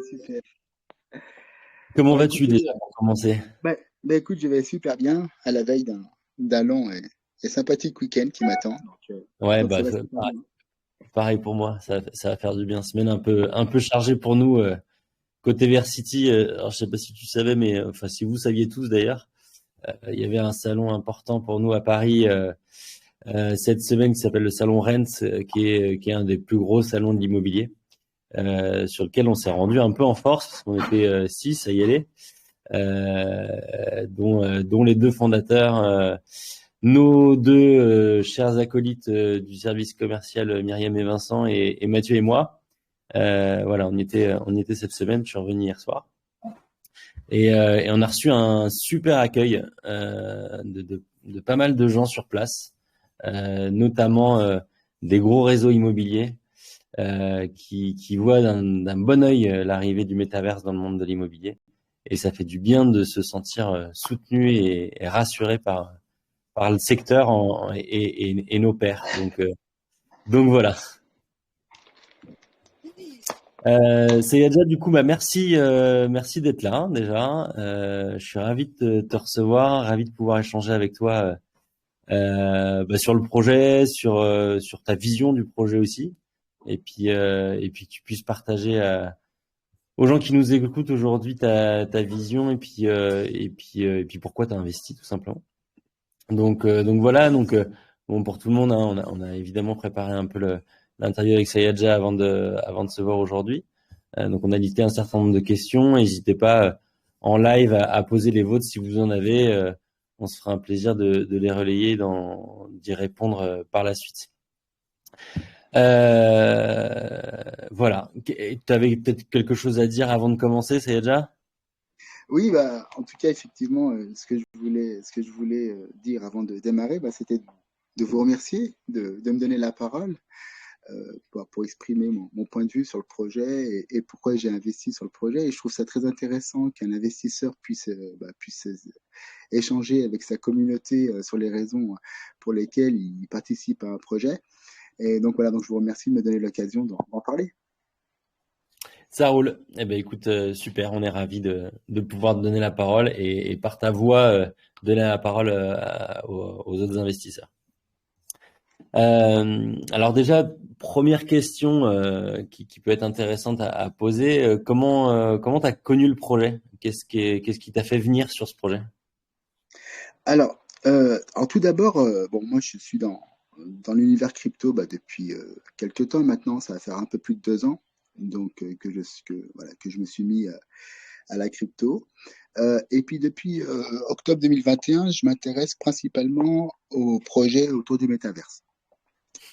Super. Comment Bon, vas-tu écoutez, déjà pour commencer? écoute, je vais super bien à la veille d'un long et sympathique week-end qui m'attend. Ouais, Donc ça bah va super bien. pareil pour moi. Ça va faire du bien. Semaine un peu chargée pour nous côté Versity. Alors je sais pas si tu savais, mais enfin si vous saviez tous d'ailleurs, il y avait un salon important pour nous à Paris cette semaine qui s'appelle le salon Rents, qui est un des plus gros salons de l'immobilier, sur lequel on s'est rendu un peu en force parce qu'on était six à y aller, dont les deux fondateurs. Nos deux chers acolytes du service commercial, Myriam et Vincent et Mathieu et moi. Voilà, on y était cette semaine. Je suis revenu hier soir et on a reçu un super accueil de pas mal de gens sur place, notamment des gros réseaux immobiliers qui voient d'un bon œil l'arrivée du métaverse dans le monde de l'immobilier. Et ça fait du bien de se sentir soutenu et rassuré par le secteur et nos pairs. Donc voilà. Sayadja, du coup, bah merci d'être là déjà. Je suis ravi de te recevoir, ravi de pouvoir échanger avec toi bah, sur le projet, sur ta vision du projet aussi, et puis que tu puisses partager aux gens qui nous écoutent aujourd'hui ta vision et puis pourquoi tu as investi tout simplement. Donc voilà, bon pour tout le monde, hein, on a évidemment préparé un peu l'interview avec Sayadja avant de se voir aujourd'hui. Donc on a listé un certain nombre de questions. N'hésitez pas en live à poser les vôtres si vous en avez. On se fera un plaisir de les relayer, d'y répondre par la suite. Voilà. Tu avais peut-être quelque chose à dire avant de commencer, Sayadja? Oui, en tout cas, effectivement, ce que je voulais dire avant de démarrer, c'était de vous remercier, de me donner la parole pour exprimer mon point de vue sur le projet et pourquoi j'ai investi sur le projet. Et je trouve ça très intéressant qu'un investisseur puisse échanger avec sa communauté sur les raisons pour lesquelles il participe à un projet. Et donc voilà, donc je vous remercie de me donner l'occasion d'en parler. Ça roule. Eh ben écoute, super, on est ravis de pouvoir te donner la parole et par ta voix donner la parole aux autres investisseurs. Alors déjà, première question qui peut être intéressante à poser, comment t'as connu le projet? Qu'est-ce qui t'a fait venir sur ce projet? Alors tout d'abord, bon, moi je suis dans l'univers crypto depuis quelques temps maintenant, ça va faire un peu plus de 2 ans, donc voilà, que je me suis mis à la crypto. Et puis depuis octobre 2021, je m'intéresse principalement aux projets autour du métaverse.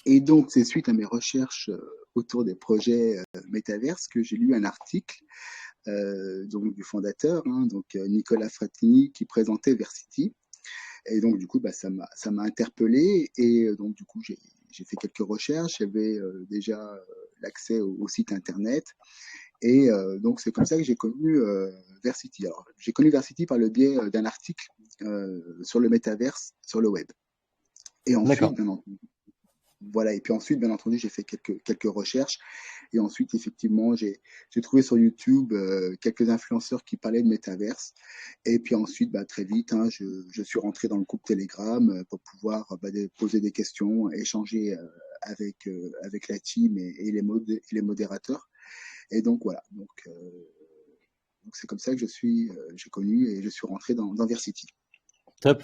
Et donc, c'est suite à mes recherches autour des projets métaverse que j'ai lu un article donc du fondateur, hein, Nicolas Fratini, qui présentait Versity. Et donc, du coup, ça m'a interpellé. Et donc, du coup, j'ai fait quelques recherches. J'avais déjà l'accès au site internet. Et donc, c'est comme ça que j'ai connu Versity. Alors, j'ai connu Versity par le biais d'un article sur le métaverse sur le web. Et ensuite, D'accord. bien entendu, voilà. Et puis ensuite, bien entendu, j'ai fait quelques recherches. Et ensuite, effectivement, j'ai trouvé sur YouTube quelques influenceurs qui parlaient de métaverse. Et puis ensuite, très vite, hein, je suis rentré dans le groupe Telegram pour pouvoir poser des questions, échanger avec la team et les modérateurs. Et donc voilà. Donc c'est comme ça que j'ai connu et je suis rentré dans Versity. Top.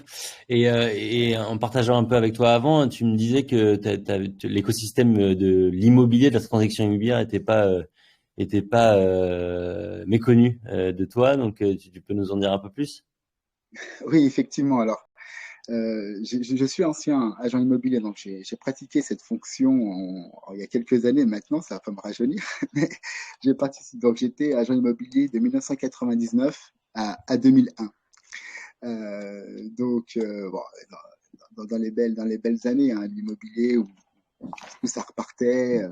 Et en partageant un peu avec toi avant, tu me disais que l'écosystème de l'immobilier, de la transaction immobilière, était pas méconnu de toi. Donc, tu peux nous en dire un peu plus? Oui, effectivement. Alors, je suis ancien agent immobilier, donc j'ai pratiqué cette fonction il y a quelques années maintenant, ça va pas me rajeunir, mais j'ai participé, donc j'étais agent immobilier de 1999 à 2001. Bon, dans les belles années, hein, de l'immobilier où ça repartait,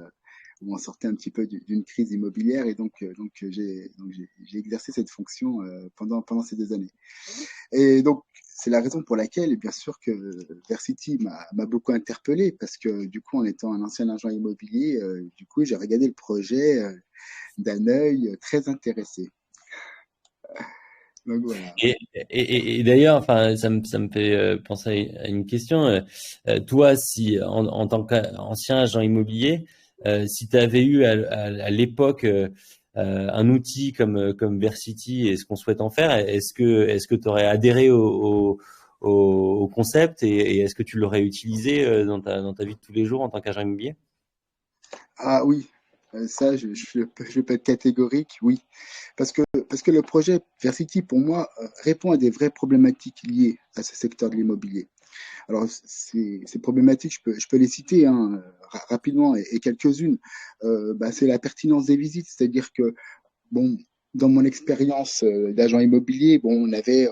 où on sortait un petit peu d'une crise immobilière, et donc j'ai exercé cette fonction pendant ces 2 années. Et donc, c'est la raison pour laquelle, bien sûr, que Versity m'a beaucoup interpellé, parce que du coup, en étant un ancien agent immobilier, du coup, j'ai regardé le projet d'un œil très intéressé. Donc voilà. Et d'ailleurs, enfin, ça me fait penser à une question. Toi, si en tant qu'ancien agent immobilier, si tu avais eu à l'époque un outil comme Versity et ce qu'on souhaite en faire, est-ce que tu aurais adhéré au concept et est-ce que tu l'aurais utilisé dans ta vie de tous les jours en tant qu'agent immobilier? Ah oui, ça, je peux être catégorique, oui. Parce que le projet Versity, pour moi, répond à des vraies problématiques liées à ce secteur de l'immobilier. Alors, ces problématiques, je peux les citer hein, rapidement et quelques-unes. C'est la pertinence des visites, c'est-à-dire que, bon, dans mon expérience d'agent immobilier, bon, on avait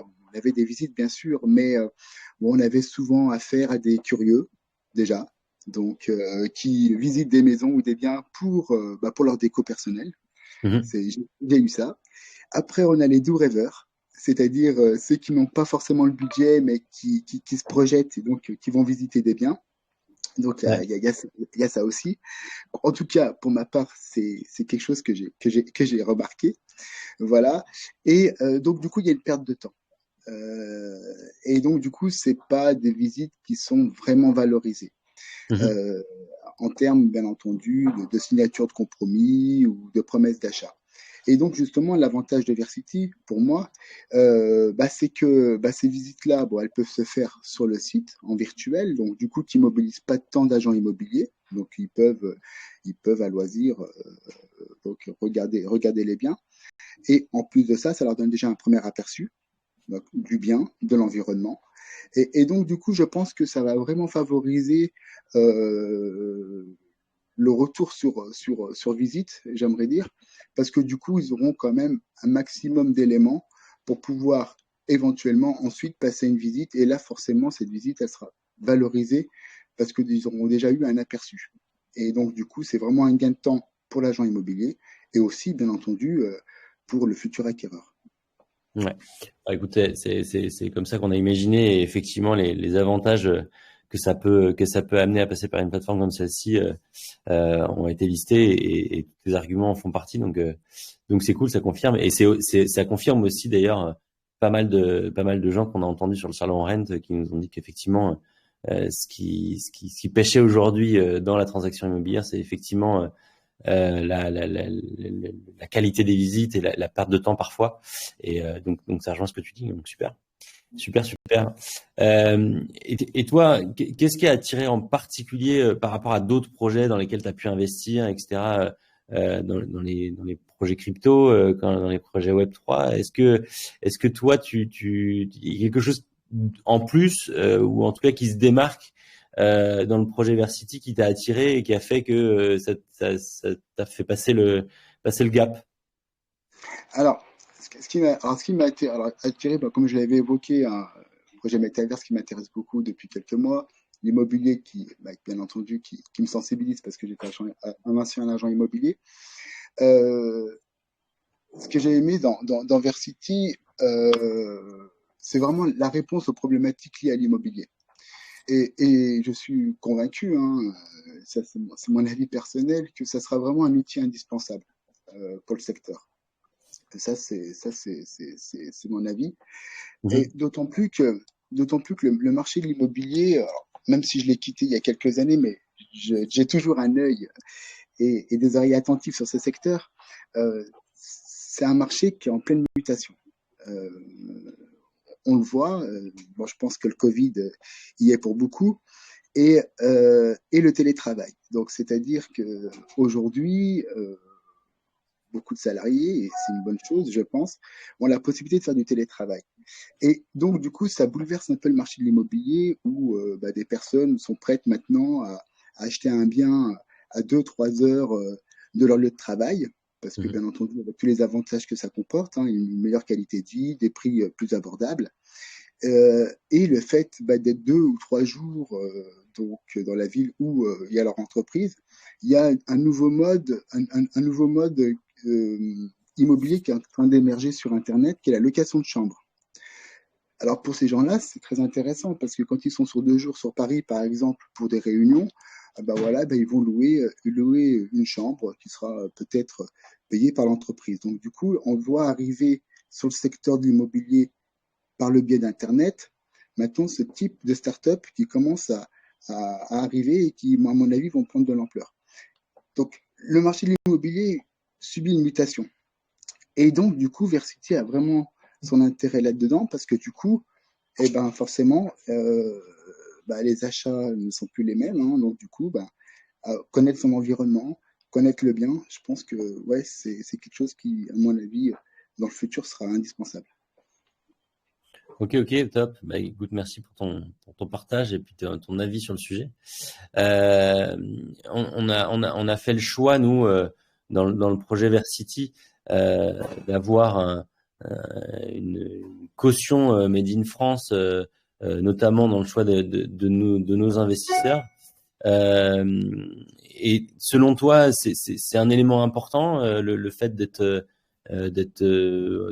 des visites, bien sûr, mais bon, on avait souvent affaire à des curieux, déjà, donc qui visitent des maisons ou des biens pour leur déco personnelle. Mhm. J'ai eu ça. Après, on a les doux rêveurs, c'est-à-dire ceux qui n'ont pas forcément le budget, mais qui se projettent et donc qui vont visiter des biens. Donc, Ouais. il y a ça aussi. En tout cas, pour ma part, c'est quelque chose que j'ai remarqué. Voilà. Et donc, du coup, il y a une perte de temps. Et donc, du coup, c'est pas des visites qui sont vraiment valorisées. Mhm. Euh, En termes, bien entendu, de signature de compromis ou de promesses d'achat. Et donc, justement, l'avantage de Versity, pour moi, c'est que ces visites-là, bon, elles peuvent se faire sur le site, en virtuel, donc du coup, qui ne mobilisent pas tant d'agents immobiliers. Donc, ils peuvent à loisir donc regarder les biens. Et en plus de ça, ça leur donne déjà un premier aperçu donc, du bien, de l'environnement. Et donc, du coup, je pense que ça va vraiment favoriser le retour sur visite, j'aimerais dire, parce que du coup, ils auront quand même un maximum d'éléments pour pouvoir éventuellement ensuite passer une visite. Et là, forcément, cette visite, elle sera valorisée parce qu'ils auront déjà eu un aperçu. Et donc, du coup, c'est vraiment un gain de temps pour l'agent immobilier et aussi, bien entendu, pour le futur acquéreur. Ouais. Bah, écoute, c'est comme ça qu'on a imaginé et effectivement les avantages que ça peut amener à passer par une plateforme comme celle-ci ont été listés et tous les arguments en font partie. Donc c'est cool, ça confirme et ça confirme aussi d'ailleurs pas mal de gens qu'on a entendus sur le salon Rent qui nous ont dit qu'effectivement ce qui pêchait aujourd'hui dans la transaction immobilière, c'est effectivement la qualité des visites et la perte de temps parfois. Et donc ça rejoint ce que tu dis. Donc super, super, super. Et toi, qu'est-ce qui a attiré en particulier par rapport à d'autres projets dans lesquels tu as pu investir, etc. Dans les projets crypto, dans les projets Web3, est-ce que toi, il y a quelque chose en plus ou en tout cas qui se démarque dans le projet Versity qui t'a attiré et qui a fait que ça t'a fait passer le gap? Alors, ce qui m'a attiré, comme je l'avais évoqué, un projet Metaverse qui m'intéresse beaucoup depuis quelques mois, l'immobilier bien entendu, qui me sensibilise parce que j'étais un ancien agent immobilier. Euh, Ce que j'ai aimé dans Versity, c'est vraiment la réponse aux problématiques liées à l'immobilier. Et je suis convaincu, hein, ça c'est mon avis personnel, que ça sera vraiment un outil indispensable pour le secteur. C'est mon avis. Et Mhm. d'autant plus que le marché de l'immobilier, alors, même si je l'ai quitté il y a quelques années, mais j'ai toujours un œil et des oreilles attentives sur ce secteur. C'est un marché qui est en pleine mutation. Euh, on le voit. Bon, je pense que le Covid y est pour beaucoup. Et le télétravail. Donc, c'est-à-dire que aujourd'hui, beaucoup de salariés, et c'est une bonne chose, je pense, ont la possibilité de faire du télétravail. Et donc, du coup, ça bouleverse un peu le marché de l'immobilier où des personnes sont prêtes maintenant à acheter un bien à 2, 3 heures de leur lieu de travail, parce que, Mhm. bien entendu, avec tous les avantages que ça comporte, hein, une meilleure qualité de vie, des prix plus abordables, et le fait d'être 2 ou 3 jours donc dans la ville où il y a leur entreprise, il y a un nouveau mode immobilier qui est en train d'émerger sur Internet, qui est la location de chambre. Alors pour ces gens-là, c'est très intéressant parce que quand ils sont sur 2 jours sur Paris, par exemple, pour des réunions, bah voilà, bah ils vont louer une chambre qui sera peut-être payée par l'entreprise. Donc du coup, on voit arriver sur le secteur de l'immobilier par le biais d'Internet, maintenant ce type de start-up qui commence à arriver et qui, à mon avis, vont prendre de l'ampleur. Donc le marché de l'immobilier subit une mutation. Et donc, du coup, Versity a vraiment son intérêt là-dedans parce que du coup, eh ben, forcément, bah, les achats ne sont plus les mêmes. Hein. Donc, du coup, bah, connaître son environnement, connaître le bien, je pense que ouais, c'est quelque chose qui, à mon avis, dans le futur, sera indispensable. Ok, ok, top. Bah, écoute, merci pour ton partage et puis ton avis sur le sujet. On a fait le choix, nous, dans le projet Versity, d'avoir une caution Made in France, notamment dans le choix de nos investisseurs. Et selon toi, c'est un élément important, le fait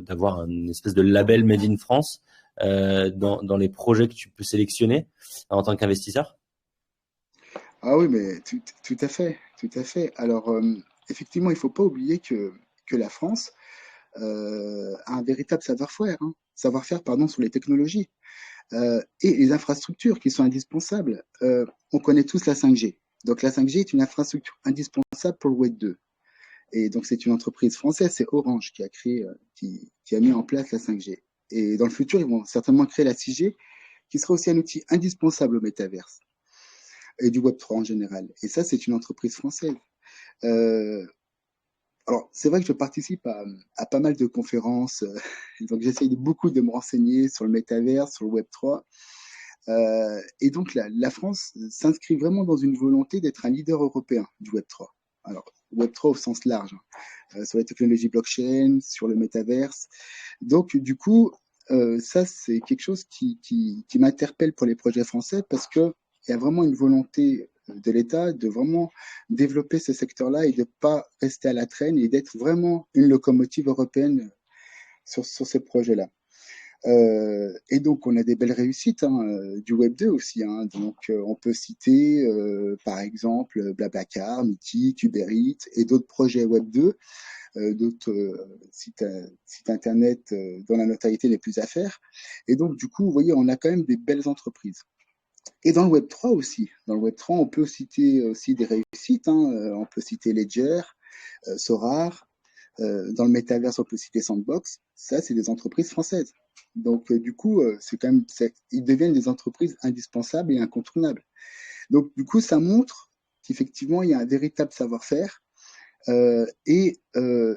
d'avoir une espèce de label Made in France dans les projets que tu peux sélectionner en tant qu'investisseur? Ah oui, mais tout à fait, tout à fait. Alors, effectivement, il ne faut pas oublier que la France a un véritable savoir-faire, hein, savoir-faire, pardon, sur les technologies. Et les infrastructures qui sont indispensables. On connaît tous la 5G. Donc la 5G est une infrastructure indispensable pour le Web 2. Et donc c'est une entreprise française, c'est Orange qui a créé, qui a mis en place la 5G. Et dans le futur, ils vont certainement créer la 6G, qui sera aussi un outil indispensable au métaverse et du Web 3 en général. Et ça, c'est une entreprise française. Euh, alors, c'est vrai que je participe à pas mal de conférences, donc j'essaye beaucoup de me renseigner sur le métavers, sur le Web 3. Et donc la France s'inscrit vraiment dans une volonté d'être un leader européen du Web3. Alors, Web3 au sens large, hein, sur les technologies blockchain, sur le métaverse. Donc, du coup, ça, c'est quelque chose qui m'interpelle pour les projets français parce qu'il y a vraiment une volonté de l'État de vraiment développer ce secteur-là et de ne pas rester à la traîne et d'être vraiment une locomotive européenne sur ces projets-là. Et donc, on a des belles réussites hein, du Web 2 aussi. Hein. Donc, on peut citer, par exemple, Blablacar, Mythique, Uber Eats et d'autres projets Web 2, d'autres sites Internet dont la notoriété n'est plus à faire. Et donc, du coup, vous voyez, on a quand même des belles entreprises. Et dans le Web 3 aussi. Dans le Web 3, on peut citer aussi des réussites. Hein. On peut citer Ledger, Sorar, dans le métaverse, on peut citer Sandbox. Ça, c'est des entreprises françaises. Donc, du coup, c'est quand même, ils deviennent des entreprises indispensables et incontournables. Donc, du coup, ça montre qu'effectivement, il y a un véritable savoir-faire euh, et, euh,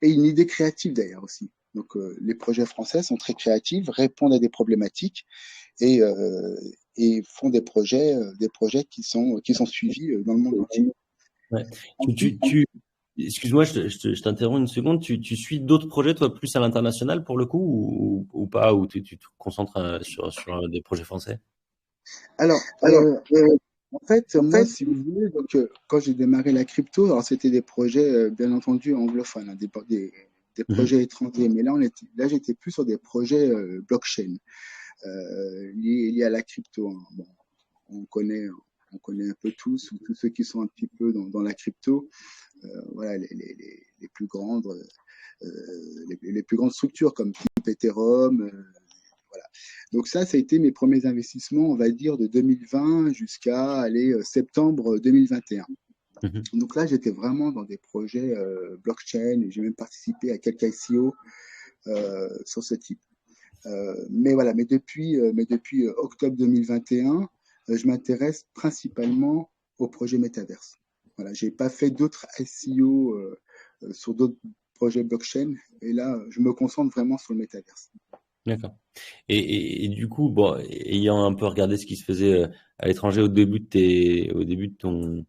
et une idée créative d'ailleurs aussi. Donc, les projets français sont très créatifs, répondent à des problématiques et, euh, et font des projets qui sont suivis dans le monde entier. Ouais. Excuse-moi, je t'interromps une seconde. Tu suis d'autres projets, toi, plus à l'international pour le coup, ou pas, ou tu te concentres sur des projets français? Alors, en fait, moi, si vous voulez, donc, quand j'ai démarré la crypto, alors c'était des projets, bien entendu, anglophones, hein, des Mhm. projets étrangers. Mais là, j'étais plus sur des projets blockchain liés à la crypto. Hein. Bon, on connaît, on connaît un peu tous ceux qui sont un petit peu dans la crypto. Voilà, les plus grandes, les plus grandes structures comme type Ethereum. Voilà. Donc ça a été mes premiers investissements, on va dire, de 2020 jusqu'à aller septembre 2021. Mhm. Donc là, j'étais vraiment dans des projets blockchain et j'ai même participé à quelques ICO sur ce type. Mais voilà, mais depuis octobre 2021, je m'intéresse principalement au projet Metaverse. Voilà, j'ai pas fait d'autres SEO sur d'autres projets blockchain et là, je me concentre vraiment sur le Metaverse. D'accord. Et du coup, bon, ayant un peu regardé ce qui se faisait à l'étranger au début de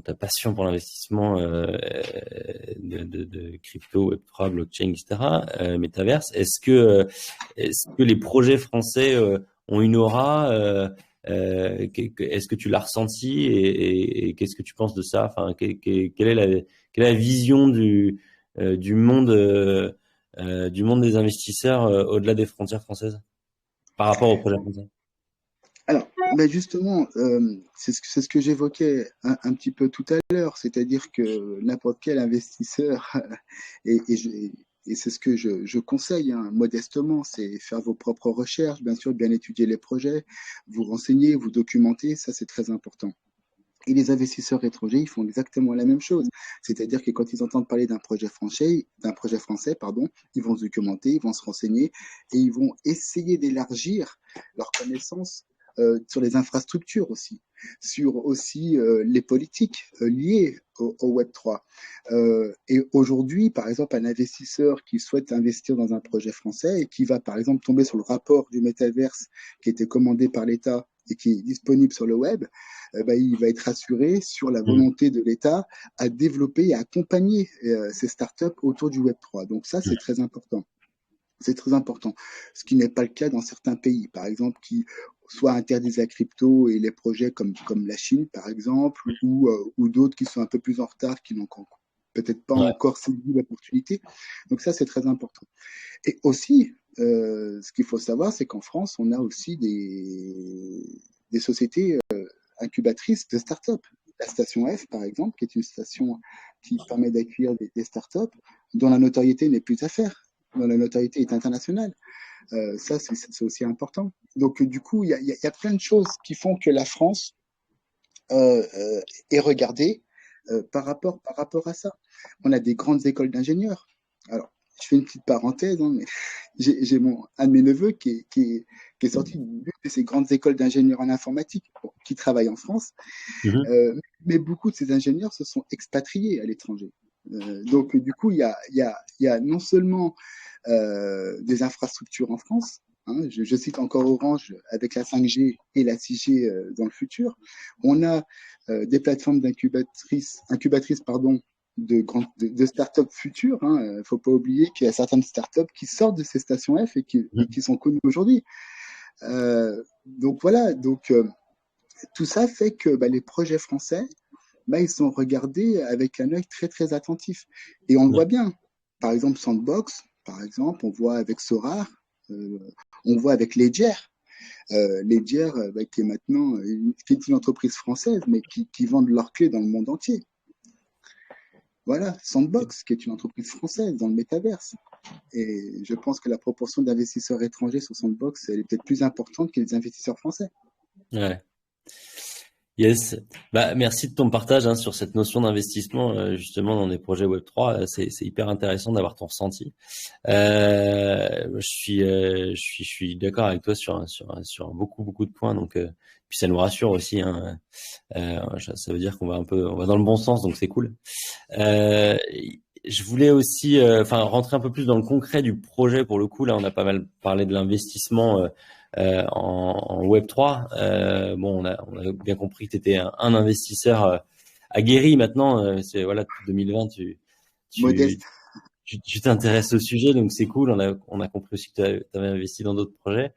ta passion pour l'investissement de crypto, Web3, blockchain, etc., métaverse, est-ce que les projets français ont une aura est-ce que tu l'as ressenti et qu'est-ce que tu penses de ça? Enfin, quelle est la vision du monde du monde des investisseurs au-delà des frontières françaises par rapport au projet français? Alors, ben justement, c'est ce que j'évoquais un petit peu tout à l'heure, c'est-à-dire que n'importe quel investisseur, et, et c'est ce que je conseille hein, modestement, c'est faire vos propres recherches, bien sûr, bien étudier les projets, vous renseigner, vous documenter, ça c'est très important. Et les investisseurs étrangers, ils font exactement la même chose. C'est-à-dire que quand ils entendent parler d'un projet français, pardon, ils vont se documenter, ils vont se renseigner et ils vont essayer d'élargir leurs connaissances sur les infrastructures aussi, sur aussi les politiques liées au Web 3. Et aujourd'hui, par exemple, un investisseur qui souhaite investir dans un projet français et qui va, par exemple, tomber sur le rapport du métaverse qui a été commandé par l'État et qui est disponible sur le web, il va être rassuré sur la Mmh. volonté de l'État à développer et à accompagner ces startups autour du Web 3. Donc ça, c'est très important. C'est très important. Ce qui n'est pas le cas dans certains pays, par exemple, qui soit interdisent la crypto et les projets comme la Chine, par exemple, ou d'autres qui sont un peu plus en retard, qui n'ont peut-être pas Ouais. encore saisi l'opportunité. Donc ça, c'est très important. Et aussi, ce qu'il faut savoir, c'est qu'en France, on a aussi des sociétés incubatrice de start-up. La station F, par exemple, qui est une station qui permet d'accueillir des start-up dont la notoriété n'est plus à faire, dont la notoriété est internationale. Ça, c'est aussi important. Donc, du coup, il y a plein de choses qui font que la France est regardée par rapport à ça. On a des grandes écoles d'ingénieurs. Alors, je fais une petite parenthèse, hein, mais j'ai un de mes neveux qui est sorti d'une de ces grandes écoles d'ingénieurs en informatique, bon, qui travaille en France. Mmh. Mais beaucoup de ces ingénieurs se sont expatriés à l'étranger. Donc, du coup, il y a non seulement des infrastructures en France, hein, je cite encore Orange avec la 5G et la 6G dans le futur. On a des plateformes incubatrices pardon, de start-up futures. Il ne faut pas oublier qu'il y a certaines start-up qui sortent de ces stations F et Mmh. qui sont connues aujourd'hui. Donc voilà, donc tout ça fait que les projets français, ils sont regardés avec un œil très très attentif. Et on le voit Ouais. bien. Par exemple, Sandbox, par exemple, on voit avec Sora, euh, on voit avec Ledger. Ledger, qui est maintenant qui est une entreprise française, mais qui vendent leurs clés dans le monde entier. Voilà, Sandbox, qui est une entreprise française dans le métaverse. Et je pense que la proportion d'investisseurs étrangers sur Sandbox, elle est peut-être plus importante que les investisseurs français. Ouais. Yes. Bah, merci de ton partage hein, sur cette notion d'investissement justement dans des projets Web3. C'est hyper intéressant d'avoir ton ressenti. Je suis d'accord avec toi sur beaucoup de points. Donc, puis ça nous rassure aussi. Hein, ça veut dire on va dans le bon sens, donc c'est cool. Euh, je voulais aussi, rentrer un peu plus dans le concret du projet. Pour le coup, là, on a pas mal parlé de l'investissement en Web 3. Bon, on a bien compris que tu étais un investisseur aguerri maintenant. C'est voilà, depuis 2020, tu, Modeste. tu t'intéresses au sujet, donc c'est cool. On a compris aussi que tu avais investi dans d'autres projets.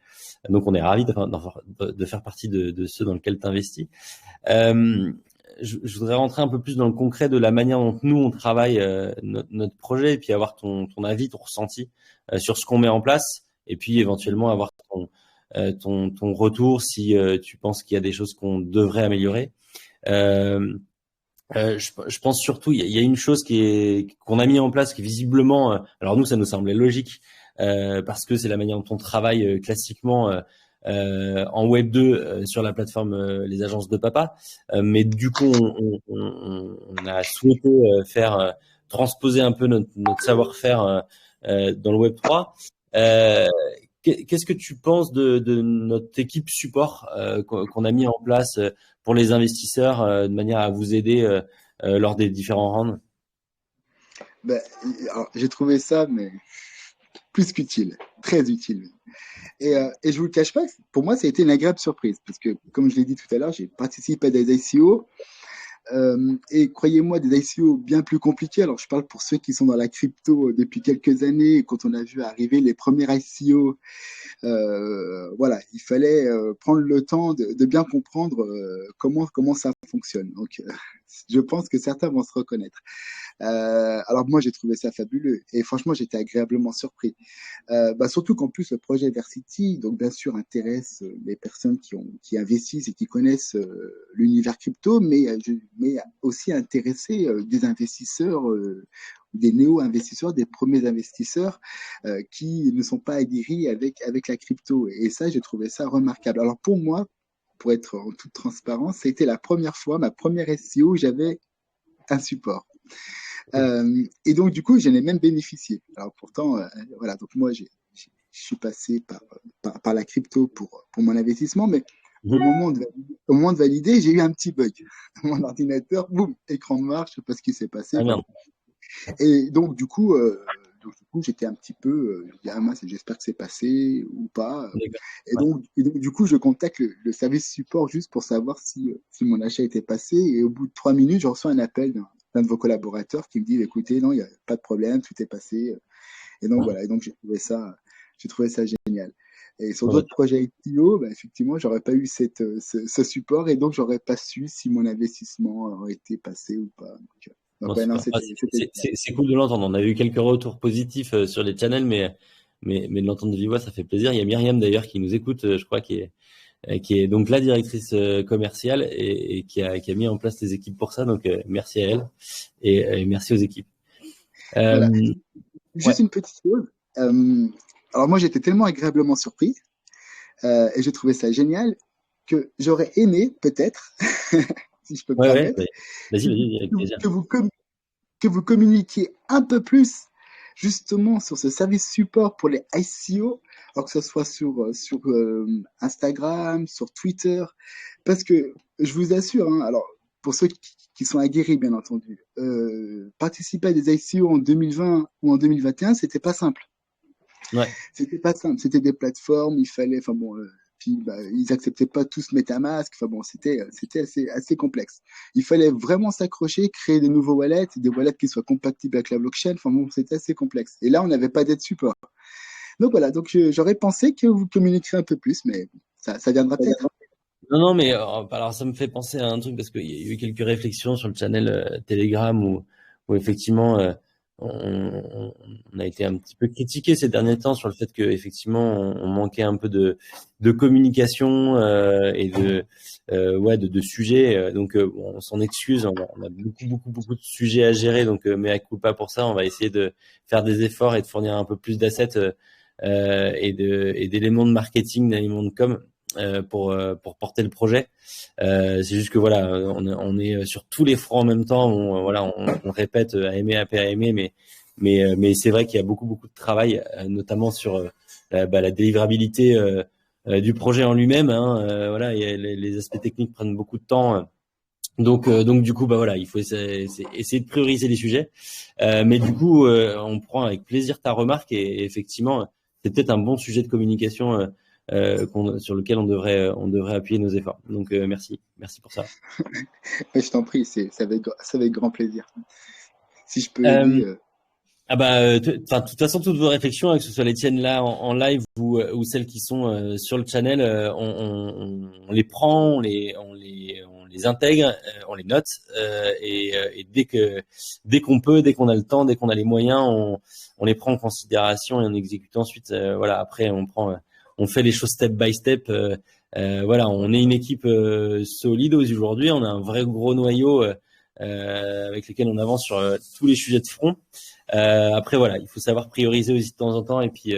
Donc, on est ravis de faire partie de ceux dans lesquels tu investis. Euh, je voudrais rentrer un peu plus dans le concret de la manière dont nous on travaille notre projet et puis avoir ton avis, ton ressenti sur ce qu'on met en place et puis éventuellement avoir ton retour si tu penses qu'il y a des choses qu'on devrait améliorer. Euh, je pense surtout il y a une chose qu'on a mis en place qui visiblement alors nous ça nous semblait logique parce que c'est la manière dont on travaille classiquement en Web 2 sur la plateforme les agences de papa. Mais du coup, on a souhaité faire transposer un peu notre savoir-faire dans le Web 3. Euh, Qu'est-ce que tu penses de notre équipe support qu'on a mis en place pour les investisseurs de manière à vous aider lors des différents rounds? Ben, alors, j'ai trouvé ça, mais plus qu'utile, très utile. Et je vous le cache pas, pour moi, ça a été une agréable surprise parce que, comme je l'ai dit tout à l'heure, j'ai participé à des ICO et croyez-moi, des ICO bien plus compliqués. Alors, je parle pour ceux qui sont dans la crypto depuis quelques années. Quand on a vu arriver les premiers ICO, voilà, il fallait prendre le temps de bien comprendre comment ça fonctionne. Donc, je pense que certains vont se reconnaître. Alors moi, j'ai trouvé ça fabuleux et franchement, j'étais agréablement surpris. Surtout qu'en plus, le projet Versity, donc bien sûr, intéresse les personnes qui investissent et qui connaissent l'univers crypto, mais aussi intéresser des investisseurs, des néo-investisseurs, des premiers investisseurs qui ne sont pas aguerris avec la crypto. Et ça, j'ai trouvé ça remarquable. Alors pour moi, pour être en toute transparence, c'était la première fois, ma première SEO, où j'avais un support. Et donc, du coup, j'en ai même bénéficié. Alors, pourtant, voilà, donc moi, je suis passé par la crypto pour mon investissement, mais au moment de valider, j'ai eu un petit bug. Mon ordinateur, boum, écran noir, je sais pas ce qui s'est passé. Ah merde. Et donc, du coup, j'étais un petit peu, je dis, ah mince, j'espère que c'est passé ou pas. D'accord. Et donc, du coup, je contacte le service support juste pour savoir si mon achat était passé. Et au bout de 3 minutes, je reçois un appel d'un de vos collaborateurs qui me dit, écoutez, non, il n'y a pas de problème, tout est passé. Et donc, Ouais. voilà. Et donc, j'ai trouvé ça génial. Et sur Ouais, bah, d'autres projets ITO, bah, effectivement, j'aurais pas eu ce support et donc j'aurais pas su si mon investissement aurait été passé ou pas. bon, Donc ouais, non, super. Ah, c'était c'est cool de l'entendre. On a eu quelques retours positifs sur les channels, mais de l'entendre de vive voix, ça fait plaisir. Il y a Myriam d'ailleurs qui nous écoute, je crois, qui est donc la directrice commerciale et qui a mis en place les équipes pour ça. Donc merci à elle et merci aux équipes. voilà. Euh, ouais, Juste une petite chose. Alors moi, j'étais tellement agréablement surpris et j'ai trouvé ça génial que j'aurais aimé, peut-être, si je peux me ouais. permettre, Vas-y, avec plaisir. que vous, que vous communiquiez un peu plus justement sur ce service support pour les ICO, alors que ce soit sur Instagram, sur Twitter, parce que je vous assure, hein, alors pour ceux qui sont aguerris bien entendu, participer à des ICO en 2020 ou en 2021, c'était pas simple. Ouais. C'était pas simple, c'était des plateformes, il fallait, enfin bon, puis bah, ils acceptaient pas tous MetaMask, enfin bon, c'était assez complexe. Il fallait vraiment s'accrocher, créer des nouveaux wallets, des wallets qui soient compatibles avec la blockchain, enfin bon, c'était assez complexe. Et là, on n'avait pas d'aide support. Donc voilà, donc j'aurais pensé que vous communiquerez un peu plus, mais ça viendra peut-être. Non, mais alors ça me fait penser à un truc parce qu'il y a eu quelques réflexions sur le channel Telegram où effectivement on a été un petit peu critiqué ces derniers temps sur le fait que effectivement on manquait un peu de communication et de sujets. Donc bon, on s'en excuse, on a beaucoup de sujets à gérer. Donc mea culpa pour ça. On va essayer de faire des efforts et de fournir un peu plus d'assets et d'éléments de marketing, d'éléments de com pour porter le projet. C'est juste que voilà, on est sur tous les fronts en même temps. On répète à aimer, mais c'est vrai qu'il y a beaucoup de travail, notamment sur la délivrabilité du projet en lui-même. Hein, voilà, et les aspects techniques prennent beaucoup de temps. Donc du coup, bah voilà, il faut essayer de prioriser les sujets. Mais du coup, on prend avec plaisir ta remarque et effectivement, c'est peut-être un bon sujet de communication sur lequel on devrait appuyer nos efforts. Donc merci pour ça. Mais je t'en prie, c'est avec grand plaisir. Si je peux aider. Euh, Ah bah, enfin, de toute façon, toutes vos réflexions, que ce soit les tiennes là en live ou celles qui sont sur le channel, on les prend, on les intègre, on les note et dès qu'on peut, dès qu'on a le temps, dès qu'on a les moyens, on les prend en considération et on exécute ensuite. Voilà, après on fait les choses step by step. Voilà, on est une équipe solide aujourd'hui, on a un vrai gros noyau avec lequel on avance sur tous les sujets de front. Après voilà, il faut savoir prioriser aussi de temps en temps et puis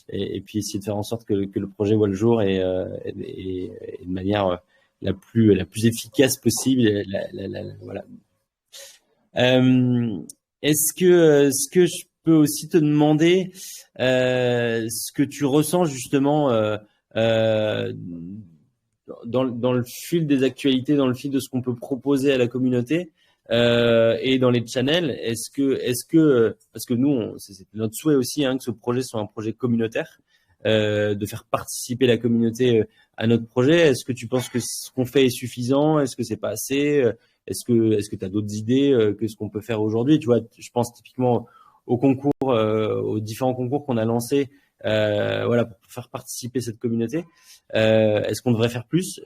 essayer de faire en sorte que le projet voit le jour et de manière la plus efficace possible. Voilà. Euh, est-ce que je peux aussi te demander ce que tu ressens justement euh, dans le fil des actualités, dans le fil de ce qu'on peut proposer à la communauté et dans les channels, est-ce que, parce que nous, c'est notre souhait aussi hein, que ce projet soit un projet communautaire, de faire participer la communauté à notre projet. Est-ce que tu penses que ce qu'on fait est suffisant? Est-ce que c'est pas assez? Est-ce que tu as d'autres idées que ce qu'on peut faire aujourd'hui? Tu vois, je pense typiquement aux concours, aux différents concours qu'on a lancés, voilà, pour faire participer cette communauté. Est-ce qu'on devrait faire plus?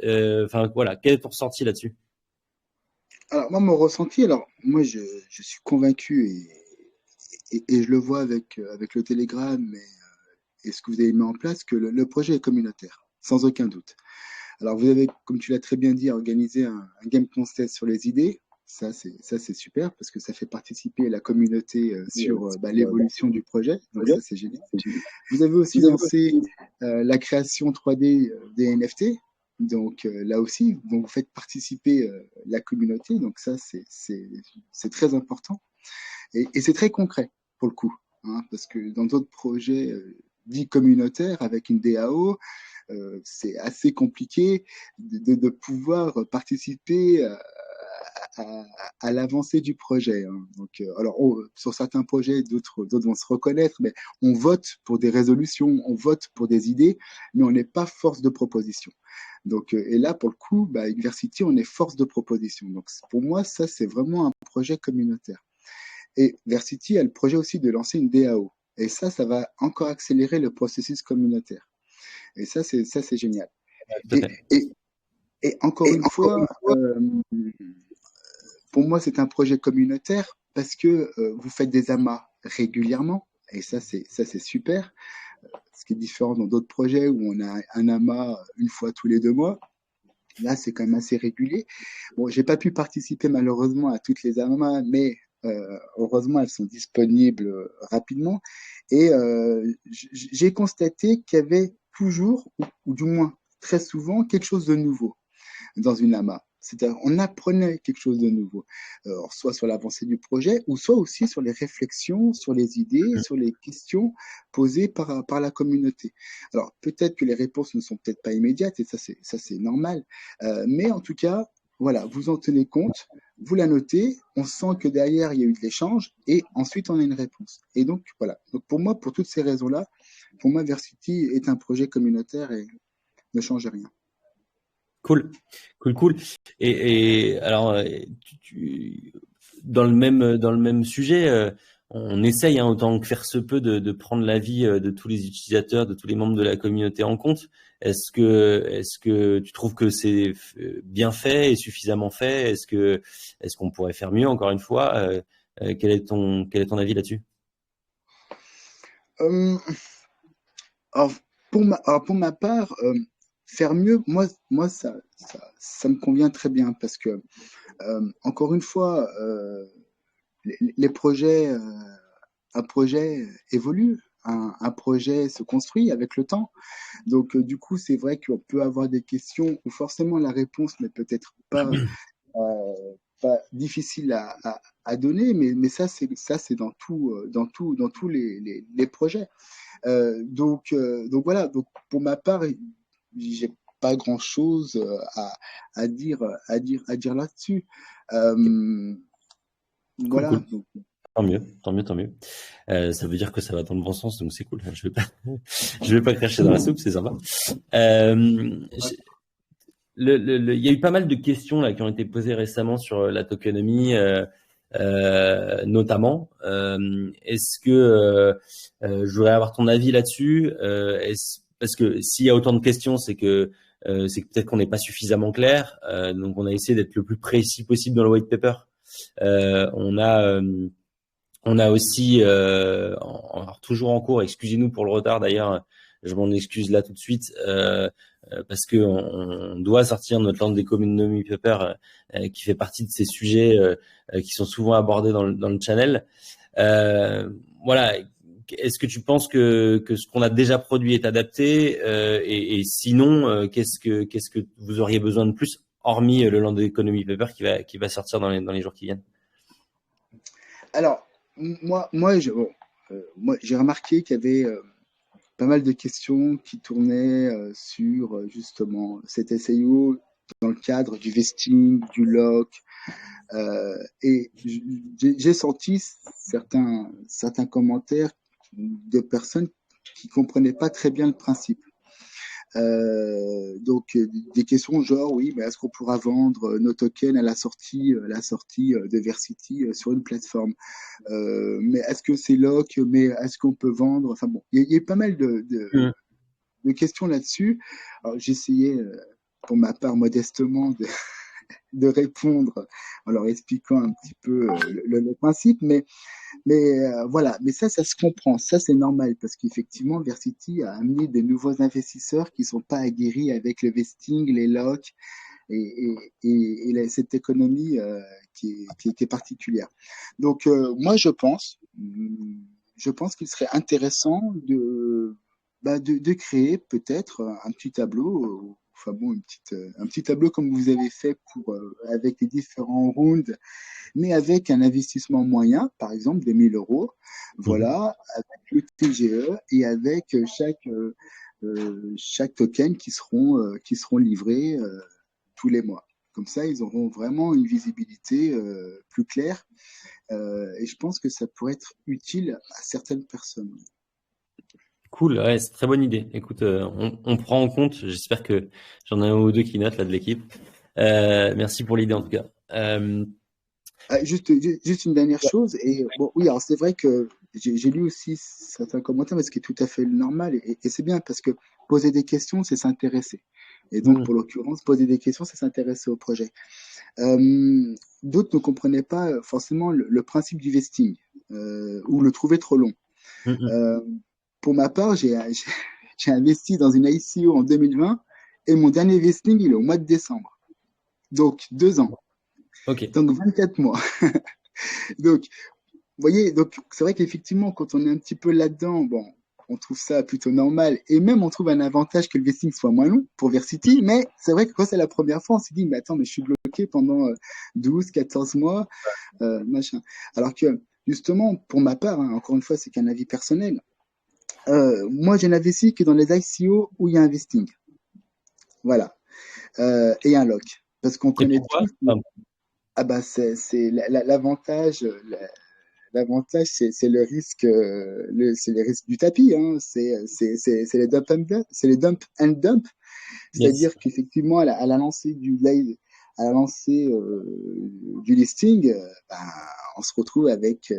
Enfin voilà, quel est ton ressenti là-dessus? Alors, moi, mon ressenti, alors, moi, je suis convaincu et je le vois avec le Telegram et ce que vous avez mis en place, que le projet est communautaire, sans aucun doute. Alors, vous avez, comme tu l'as très bien dit, organisé un game contest sur les idées. Ça, c'est super parce que ça fait participer la communauté sur l'évolution du projet. Donc, ça, c'est génial. Vous avez aussi lancé la création 3D des NFT. Donc, là aussi, donc, vous faites participer la communauté. Donc, ça, c'est très important. Et c'est très concret, pour le coup. Hein, parce que dans d'autres projets dits communautaires, avec une DAO, c'est assez compliqué de pouvoir participer à l'avancée du projet. Hein. Donc, alors, sur certains projets, d'autres vont se reconnaître, mais on vote pour des résolutions, on vote pour des idées, mais on n'est pas force de proposition. Donc, et là, pour le coup, University, on est force de proposition. Donc, pour moi, ça, c'est vraiment un projet communautaire. Et Versity a le projet aussi de lancer une DAO. Et ça va encore accélérer le processus communautaire. Et ça, c'est génial. Tout à Et, fait. et, et encore une fois, pour moi, c'est un projet communautaire parce que vous faites des amas régulièrement. Et ça, c'est super. Ce qui est différent dans d'autres projets où on a un amas une fois tous les 2 mois. Là, c'est quand même assez régulier. Bon, j'ai pas pu participer malheureusement à toutes les amas, mais heureusement, elles sont disponibles rapidement. Et j'ai constaté qu'il y avait toujours, ou du moins très souvent, quelque chose de nouveau dans une AMA. C'est-à-dire, on apprenait quelque chose de nouveau, soit sur l'avancée du projet, ou soit aussi sur les réflexions, sur les idées, sur les questions posées par la communauté. Alors, peut-être que les réponses ne sont peut-être pas immédiates, et ça c'est normal, mais en tout cas, voilà, vous en tenez compte, vous la notez, on sent que derrière, il y a eu de l'échange, et ensuite, on a une réponse. Et donc, voilà. Donc, pour moi, pour toutes ces raisons-là, pour moi, Versity est un projet communautaire et ne change rien. Cool, cool, cool. Et alors, dans le même sujet, on essaye hein, autant que faire se peut de prendre l'avis de tous les utilisateurs, de tous les membres de la communauté en compte. Est-ce que tu trouves que c'est bien fait et suffisamment fait? Est-ce qu'on pourrait faire mieux encore une fois? Quel est ton avis là-dessus? Euh, Alors, pour ma part, faire mieux, moi ça me convient très bien parce que, encore une fois, les projets, un projet évolue, un projet se construit avec le temps. Donc, du coup, c'est vrai qu'on peut avoir des questions où forcément la réponse n'est peut-être pas difficile à donner, mais ça c'est dans tous les projets. Donc voilà, donc pour ma part, j'ai pas grand-chose à dire, à dire là-dessus. Euh, Cool, voilà. cool. Tant mieux, tant mieux, tant mieux. Ça veut dire que ça va dans le bon sens, donc c'est cool. Je vais pas cracher dans la soupe, c'est sympa. Euh, il y a eu pas mal de questions là qui ont été posées récemment sur la tokenomie, notamment. Est-ce que je voudrais avoir ton avis là-dessus? Parce que s'il y a autant de questions, c'est que peut-être qu'on n'est pas suffisamment clair. Donc on a essayé d'être le plus précis possible dans le white paper. On a aussi, alors toujours en cours, excusez-nous pour le retard d'ailleurs, je m'en excuse là tout de suite, parce que on doit sortir notre Land Economy Paper qui fait partie de ces sujets qui sont souvent abordés dans le channel. Euh, voilà, est-ce que tu penses que ce qu'on a déjà produit est adapté et sinon, qu'est-ce que vous auriez besoin de plus, hormis le Land Economy Paper qui va sortir dans les jours qui viennent? Alors, moi, j'ai remarqué qu'il y avait pas mal de questions qui tournaient sur justement cet SEO dans le cadre du vesting, du lock, et j'ai senti certains commentaires de personnes qui comprenaient pas très bien le principe. Donc des questions genre oui, mais est-ce qu'on pourra vendre nos tokens à la sortie de Versity sur une plateforme? Mais est-ce que c'est lock? Mais est-ce qu'on peut vendre? Enfin bon, il y a eu pas mal de questions là-dessus. Alors j'essayais pour ma part modestement de répondre en leur expliquant un petit peu le principe, mais voilà, mais ça se comprend, ça c'est normal parce qu'effectivement Versity a amené des nouveaux investisseurs qui sont pas aguerris avec le vesting, les locks cette économie qui est particulière. Donc moi je pense qu'il serait intéressant de créer peut-être un petit tableau, enfin bon, un petit tableau comme vous avez fait avec les différents rounds, mais avec un investissement moyen, par exemple des 1000 euros, Mhm. voilà, avec le TGE et avec chaque token qui seront livrés tous les mois. Comme ça, ils auront vraiment une visibilité plus claire et je pense que ça pourrait être utile à certaines personnes. Cool, ouais, c'est une très bonne idée. Écoute, on prend en compte. J'espère que j'en ai un ou deux qui notent là de l'équipe. Merci pour l'idée en tout cas. Juste une dernière chose, et bon, oui, alors c'est vrai que j'ai lu aussi certains commentaires, mais ce qui est tout à fait normal, et c'est bien parce que poser des questions, c'est s'intéresser. Et donc, Mhm. pour l'occurrence, poser des questions, c'est s'intéresser au projet. Euh, D'autres ne comprenaient pas forcément le principe du vesting, ou le trouvaient trop long. Mhm. Euh, pour ma part, j'ai investi dans une ICO en 2020, et mon dernier vesting, il est au mois de décembre. Donc, 2 ans. Ok. Donc, 24 mois. Donc, vous voyez, donc c'est vrai qu'effectivement, quand on est un petit peu là-dedans, bon, on trouve ça plutôt normal. Et même, on trouve un avantage que le vesting soit moins long pour Versity. Mais c'est vrai que quand c'est la première fois, on s'est dit, mais attends, mais je suis bloqué pendant 12, 14 mois, machin. Alors que, justement, pour ma part, hein, encore une fois, c'est qu'un avis personnel. Moi, je n'investis que dans les ICO où il y a un vesting. Voilà. Et un lock. Parce qu'on Et connaît pourquoi? tous. Ah bah, c'est l'avantage. L'avantage, c'est le risque, c'est les risques du tapis, hein. C'est les c'est les dump and dump. Yes. C'est-à-dire qu'effectivement, à la lancée à la lancée du listing, ben, on se retrouve avec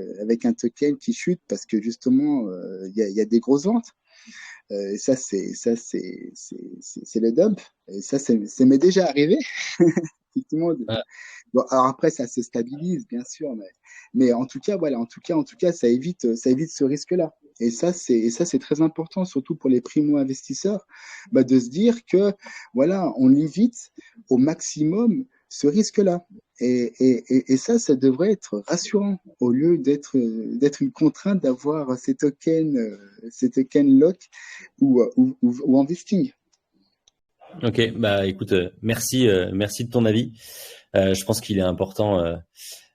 un token qui chute parce que justement, il y a des grosses ventes. Et c'est le dump. Et ça m'est déjà arrivé. Effectivement, Ouais. bon, alors après, ça se stabilise, bien sûr, mais en tout cas, voilà, en tout cas, ça évite ce risque-là. Et ça, c'est très important, surtout pour les primo-investisseurs, bah, de se dire que, voilà, on évite au maximum ce risque-là. Et ça, ça devrait être rassurant au lieu d'être une contrainte d'avoir ces tokens lock ou en vesting. Ok. Bah écoute, merci de ton avis. Je pense qu'il est important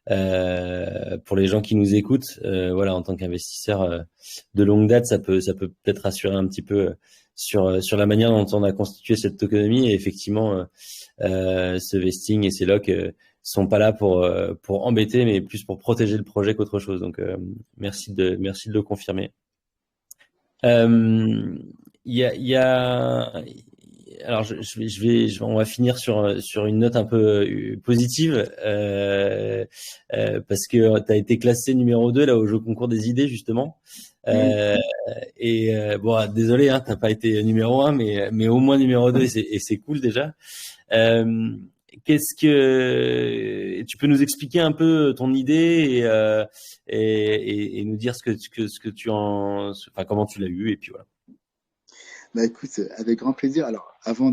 pour les gens qui nous écoutent. Voilà, en tant qu'investisseur de longue date, ça peut peut-être rassurer un petit peu sur la manière dont on a constitué cette tokenomie. Et effectivement, ce vesting et ces locks sont pas là pour embêter, mais plus pour protéger le projet qu'autre chose. Donc, merci de le confirmer. Euh, il y a, alors on va finir sur une note un peu positive parce que tu as été classé numéro 2 là au jeu concours des idées justement. Oui. Euh, bon, désolé, hein, t'as pas été numéro 1, mais au moins numéro 2 et c'est cool déjà. Euh, Qu'est-ce que tu peux nous expliquer un peu ton idée et nous dire ce que tu en, enfin comment tu l'as eu et puis voilà. Bah écoute, avec grand plaisir. Alors, avant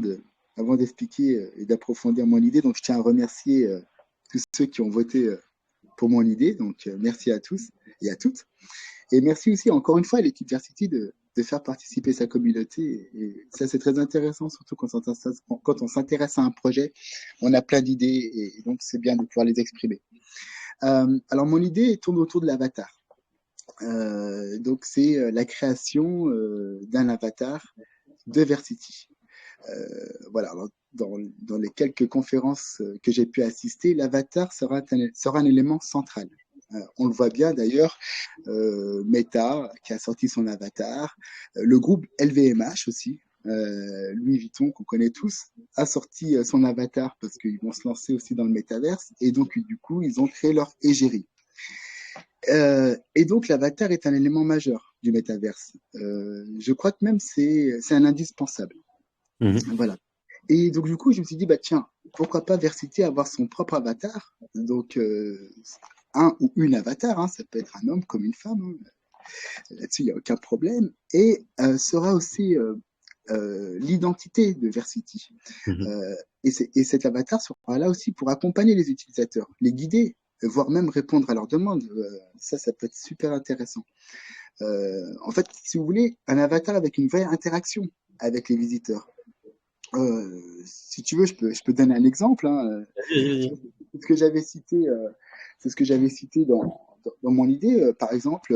d'expliquer et d'approfondir mon idée, donc je tiens à remercier tous ceux qui ont voté pour mon idée. Donc, merci à tous et à toutes. Et merci aussi encore une fois à l'équipe Versity de faire participer sa communauté. Et ça, c'est très intéressant, surtout quand on s'intéresse à un projet. On a plein d'idées et donc c'est bien de pouvoir les exprimer. Alors, mon idée tourne autour de l'avatar. Donc, c'est la création d'un avatar de Versity. Voilà, alors, dans les quelques conférences que j'ai pu assister, l'avatar sera un élément central. On le voit bien d'ailleurs, Meta qui a sorti son avatar, le groupe LVMH aussi, Louis Vuitton qu'on connaît tous, a sorti son avatar parce qu'ils vont se lancer aussi dans le métaverse et donc du coup ils ont créé leur égérie. Et donc l'avatar est un élément majeur du métaverse. Je crois que même c'est un indispensable. Mhm. Voilà. Et donc, du coup, je me suis dit, bah tiens, pourquoi pas Versity avoir son propre avatar? Donc, un ou une avatar, hein, ça peut être un homme comme une femme, hein. Là-dessus, il n'y a aucun problème. Et sera aussi l'identité de Versity. Mhm. Et cet avatar sera là aussi pour accompagner les utilisateurs, les guider, voire même répondre à leurs demandes. Ça peut être super intéressant. En fait, si vous voulez, un avatar avec une vraie interaction avec les visiteurs. Si tu veux, je peux donner un exemple, hein. Vas-y, vas-y, vas-y. C'est ce que j'avais cité, c'est ce que j'avais cité dans mon idée. Par exemple,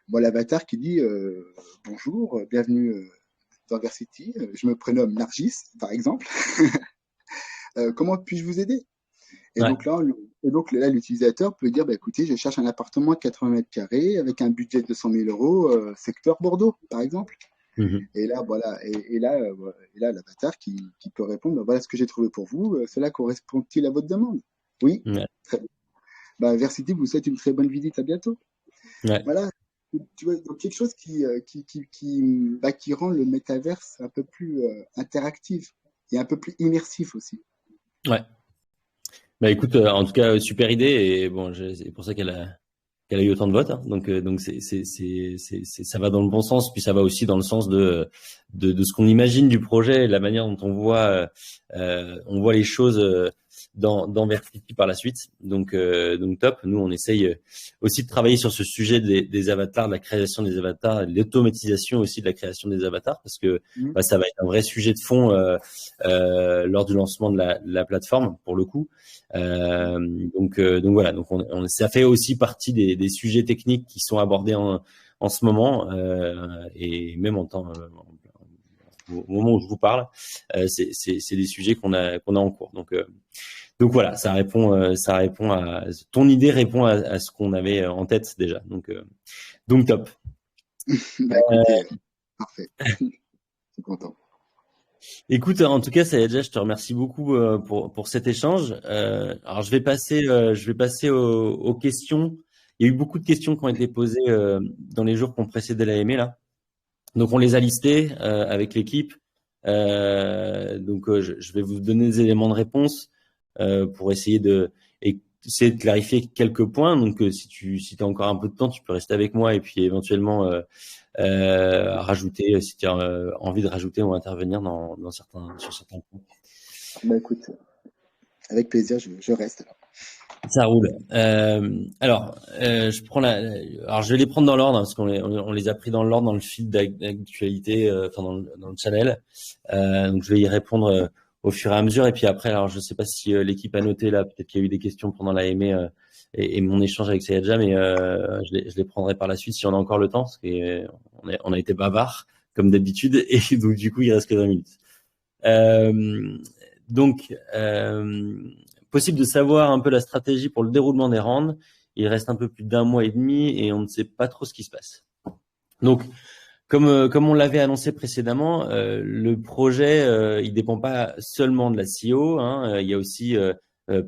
bon, l'avatar qui dit bonjour, bienvenue dans Versity, je me prénomme Nargis, par exemple. Comment puis-je vous aider? Et Ouais. donc là, l'utilisateur peut dire, bah, écoutez, je cherche un appartement de 80 mètres carrés avec un budget de 200 000 euros, secteur Bordeaux, par exemple. Mhm. Et là, voilà, voilà, et là, l'avatar qui peut répondre, bah, voilà ce que j'ai trouvé pour vous, cela correspond-il à votre demande? Oui, Ouais. très bien. Bah, Versity vous souhaite une très bonne visite, à bientôt. Ouais. Voilà, tu vois, donc quelque chose qui rend le métaverse un peu plus interactif et un peu plus immersif aussi. Ouais. Bah écoute, en tout cas, super idée et bon, c'est pour ça qu'elle a eu autant de votes, hein. Donc ça va dans le bon sens, puis ça va aussi dans le sens de ce qu'on imagine du projet, et la manière dont on voit les choses dans Vertity par la suite. Donc top. Nous, on essaye aussi de travailler sur ce sujet des avatars, de la création des avatars, et de l'automatisation aussi de la création des avatars, parce que Mhm. bah, ça va être un vrai sujet de fond lors du lancement de la plateforme pour le coup. Donc voilà, donc ça fait aussi partie des sujets techniques qui sont abordés en ce moment et même au moment où je vous parle, c'est des sujets qu'on a en cours. Donc voilà, ça répond à ton idée répond à ce qu'on avait en tête déjà. Donc top. Bah écoutez, parfait, je suis content. Écoute, en tout cas, Sayedja, je te remercie beaucoup pour cet échange. Alors, je vais passer aux questions. Il y a eu beaucoup de questions qui ont été posées dans les jours qui ont précédé la l'AME, là. Donc, on les a listées avec l'équipe. Je vais vous donner des éléments de réponse pour essayer de clarifier quelques points. Donc, si tu as encore un peu de temps, tu peux rester avec moi et puis éventuellement rajouter si tu as envie de rajouter ou intervenir sur certains points. Bah écoute, avec plaisir, je reste alors. Ça roule. Alors je vais les prendre dans l'ordre hein, parce on les a pris dans l'ordre dans le fil d'actualité, enfin dans le channel. Donc je vais y répondre au fur et à mesure. Et puis après, alors je sais pas si l'équipe a noté là, peut-être qu'il y a eu des questions pendant la l'AME et mon échange avec Sayadja, mais je les prendrai par la suite si on a encore le temps, parce on a été bavard comme d'habitude et donc du coup il reste que 20 minutes. Euh, donc, possible de savoir un peu la stratégie pour le déroulement des rounds. Il reste un peu plus d'un mois et demi et on ne sait pas trop ce qui se passe. Donc, comme on l'avait annoncé précédemment, le projet, il dépend pas seulement de la CEO, hein, il y a aussi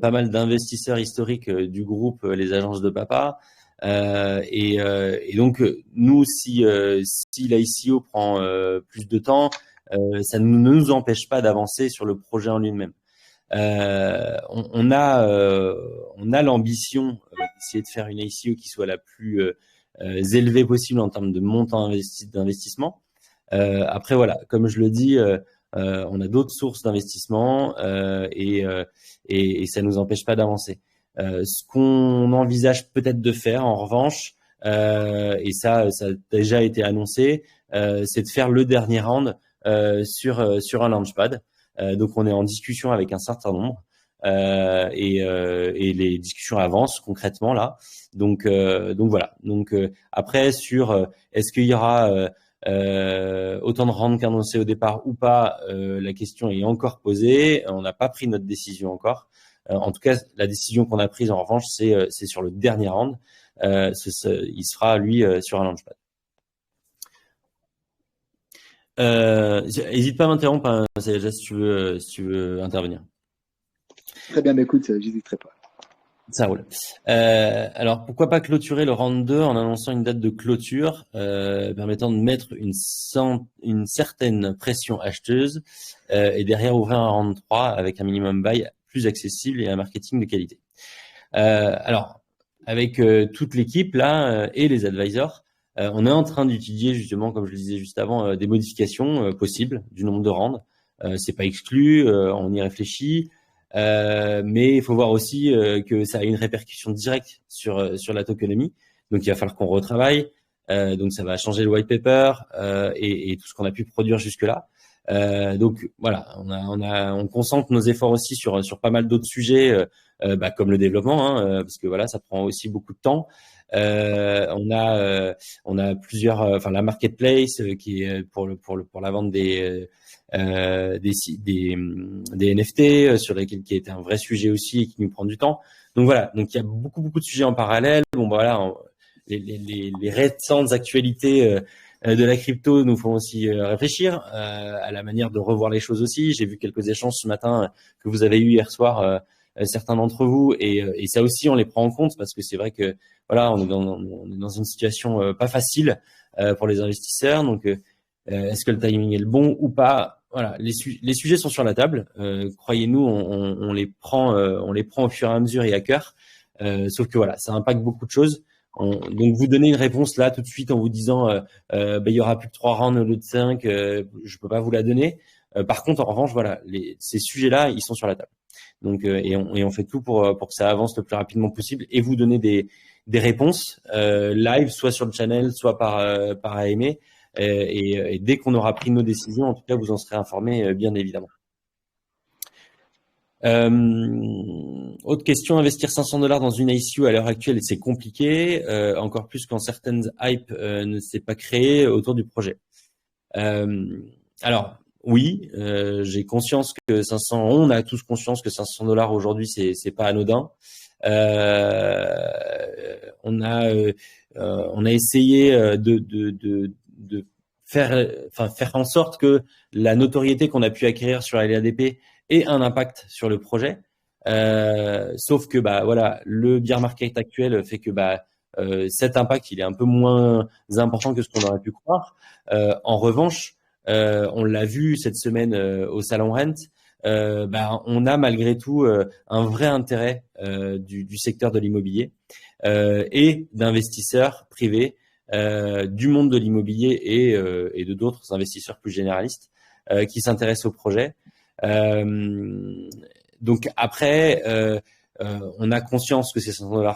pas mal d'investisseurs historiques du groupe, les agences de papa. Et donc, nous, si la ICO prend plus de temps, ça ne nous empêche pas d'avancer sur le projet en lui-même. On a l'ambition d'essayer de faire une ICO qui soit la plus élevée possible en termes de montant d'investissement. Après, voilà, comme je le dis, on a d'autres sources d'investissement et ça ne nous empêche pas d'avancer. Ce qu'on envisage peut-être de faire, en revanche, et ça a déjà été annoncé, c'est de faire le dernier round sur un launchpad. Donc, on est en discussion avec un certain nombre et les discussions avancent concrètement là. Donc voilà. Après, est-ce qu'il y aura autant de rounds qu'annoncé au départ ou pas, la question est encore posée. On n'a pas pris notre décision encore. En tout cas, la décision qu'on a prise en revanche, c'est sur le dernier round. Il sera lui sur un launchpad. Hésite pas à m'interrompre, hein, si tu veux intervenir. Très bien, bah écoute, j'hésiterai pas. Ça roule. Alors, pourquoi pas clôturer le round 2 en annonçant une date de clôture permettant de mettre une certaine pression acheteuse et derrière ouvrir un round 3 avec un minimum buy plus accessible et un marketing de qualité. Alors, avec toute l'équipe là et les advisors, on est en train d'étudier justement, comme je le disais juste avant, des modifications possibles du nombre de rounds. C'est pas exclu, on y réfléchit. Mais il faut voir aussi que ça a une répercussion directe sur la tokenomie. Donc il va falloir qu'on retravaille. Donc ça va changer le white paper et tout ce qu'on a pu produire jusque-là. Donc voilà, on concentre nos efforts aussi sur pas mal d'autres sujets, comme le développement, hein, parce que voilà, ça prend aussi beaucoup de temps. On a plusieurs, enfin la marketplace qui est pour la vente des NFT sur lesquels qui était un vrai sujet aussi et qui nous prend du temps. Donc voilà, donc il y a beaucoup de sujets en parallèle. Bon voilà, les récentes actualités de la crypto nous font aussi réfléchir à la manière de revoir les choses aussi. J'ai vu quelques échanges ce matin que vous avez eu hier soir, certains d'entre vous, et ça aussi on les prend en compte parce que c'est vrai que voilà, on est dans une situation pas facile pour les investisseurs. Donc est-ce que le timing est le bon ou pas? Voilà, les sujets sont sur la table. Croyez-nous, on les prend au fur et à mesure et à cœur. Sauf que voilà, ça impacte beaucoup de choses. Donc vous donnez une réponse là tout de suite en vous disant il y aura plus que 3 rounds au lieu de 5, je peux pas vous la donner. Par contre, en revanche, voilà, ces sujets-là, ils sont sur la table. Donc et on fait tout pour que ça avance le plus rapidement possible et vous donner des réponses live, soit sur le channel, soit par AMA. Et dès qu'on aura pris nos décisions, en tout cas, vous en serez informés, bien évidemment. Autre question, investir 500 $ dans une ICO à l'heure actuelle, c'est compliqué, encore plus quand certaines hypes ne s'est pas créées autour du projet. Alors, oui, j'ai conscience que 500, on a tous conscience que 500 $ aujourd'hui, c'est pas anodin. On a essayé de faire en sorte que la notoriété qu'on a pu acquérir sur la LADP ait un impact sur le projet. Sauf que voilà, le bear market actuel fait que cet impact il est un peu moins important que ce qu'on aurait pu croire. En revanche, on l'a vu cette semaine au salon Rent. On a malgré tout un vrai intérêt du secteur de l'immobilier et d'investisseurs privés du monde de l'immobilier et de d'autres investisseurs plus généralistes qui s'intéressent au projet. Donc après, on a conscience que ces 500 $,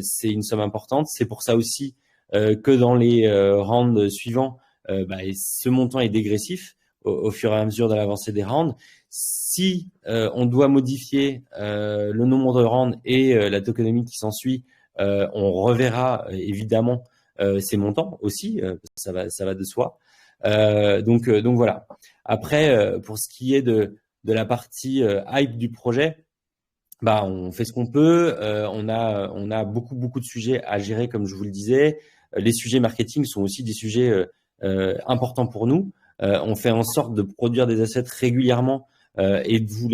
c'est une somme importante. C'est pour ça aussi que dans les rounds suivants, ce montant est dégressif au fur et à mesure de l'avancée des rounds. Si on doit modifier le nombre de rounds et la tokenomie qui s'ensuit, on reverra évidemment ces montants aussi, ça va de soi. Donc voilà. Après, pour ce qui est de la partie hype du projet, on fait ce qu'on peut. On a beaucoup de sujets à gérer, comme je vous le disais. Les sujets marketing sont aussi des sujets importants pour nous. On fait en sorte de produire des assets régulièrement et de vous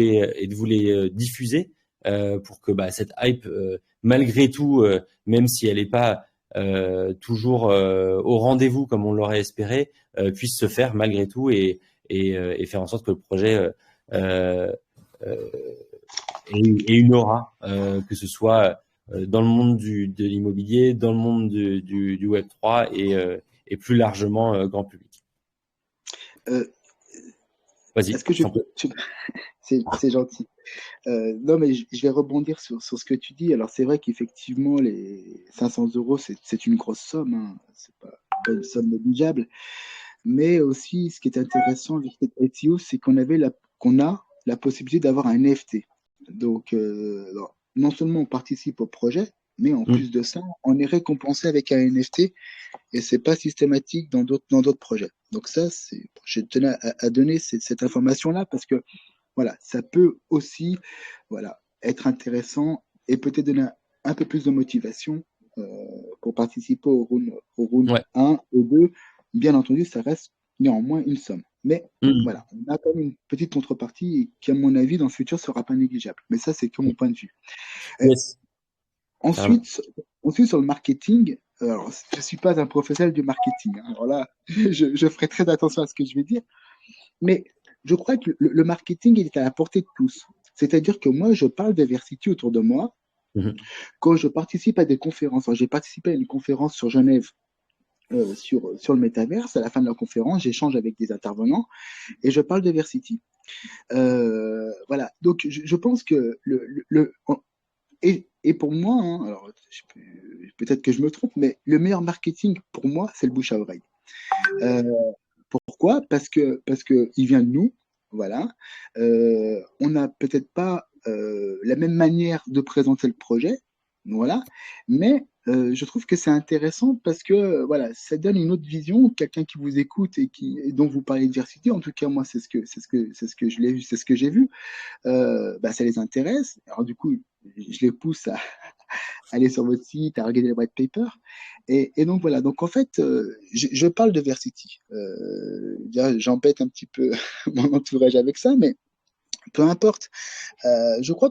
les diffuser pour que cette hype, malgré tout, même si elle n'est pas toujours au rendez-vous comme on l'aurait espéré, puisse se faire malgré tout et faire en sorte que le projet ait une aura, que ce soit dans le monde de l'immobilier, dans le monde du Web3 et plus largement grand public. Euh, Vas-y. Est-ce que c'est gentil. Non, mais je vais rebondir sur ce que tu dis. Alors, c'est vrai qu'effectivement, les 500 euros, c'est une grosse somme, hein. C'est pas une somme négligeable. Mais aussi, ce qui est intéressant avec cette ICO, c'est qu'on a la possibilité d'avoir un NFT. Donc, alors, non seulement on participe au projet, mais en plus de ça, on est récompensé avec un NFT et c'est pas systématique dans d'autres projets. Donc ça, je tenais à donner cette information-là parce que voilà, ça peut aussi voilà, être intéressant et peut-être donner un peu plus de motivation euh, pour participer au round Ouais. 1 et 2. Bien entendu, ça reste néanmoins une somme. Mais voilà, on a quand même une petite contrepartie qui, à mon avis, dans le futur, sera pas négligeable. Mais ça, c'est que mon point de vue. Yes. carrément. Ensuite, sur le marketing, alors, je suis pas un professionnel du marketing, hein. Alors là, je ferai très attention à ce que je vais dire. Mais je crois que le marketing il est à la portée de tous. C'est-à-dire que moi, je parle de Versity autour de moi Mhm. quand je participe à des conférences. Alors, j'ai participé à une conférence sur Genève sur le métaverse. À la fin de la conférence, j'échange avec des intervenants et je parle de Versity. Voilà. Donc, je pense que et pour moi, hein, alors peut-être que je me trompe, mais le meilleur marketing pour moi, c'est le bouche à oreille. Euh, Pourquoi? Parce que il vient de nous, voilà. On n'a peut-être pas la même manière de présenter le projet, voilà. Mais je trouve que c'est intéressant parce que voilà, ça donne une autre vision. Quelqu'un qui vous écoute et dont vous parlez de diversité, en tout cas moi c'est ce que c'est ce que j'ai vu. Bah, ça les intéresse. Alors du coup, je les pousse à aller sur votre site, à regarder les white papers. Et donc voilà, donc en fait, je parle de Versity. J'embête un petit peu mon entourage avec ça, mais peu importe. Je crois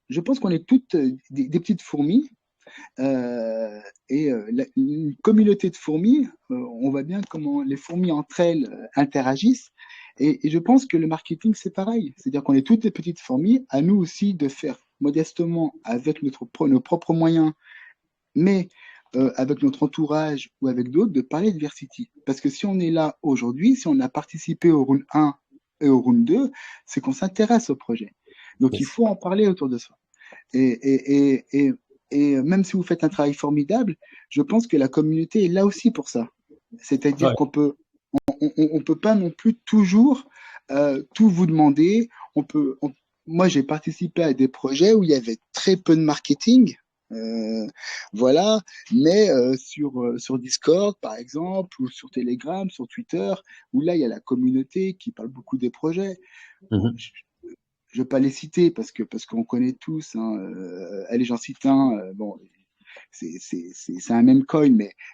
je pense qu'on est toutes des petites fourmis. Une communauté de fourmis, on voit bien comment les fourmis entre elles interagissent. Et je pense que le marketing, c'est pareil. C'est-à-dire qu'on est toutes des petites fourmis, à nous aussi de faire modestement avec nos propres moyens, mais avec notre entourage ou avec d'autres, de parler de Versity. Parce que si on est là aujourd'hui, si on a participé au round 1 et au round 2, c'est qu'on s'intéresse au projet. Donc il Yes. faut en parler autour de soi. Et, et, et, et, et même si vous faites un travail formidable, je pense que la communauté est là aussi pour ça. C'est-à-dire Ouais. on peut pas non plus toujours tout vous demander. Moi, j'ai participé à des projets où il y avait très peu de marketing. euh, voilà, mais sur Discord, par exemple, ou sur Telegram, sur Twitter, où là, il y a la communauté qui parle beaucoup des projets. Bon, Mhm. je ne vais pas les citer parce qu'on connaît tous, hein, allez, j'en cite un. Bon, c'est un même coin,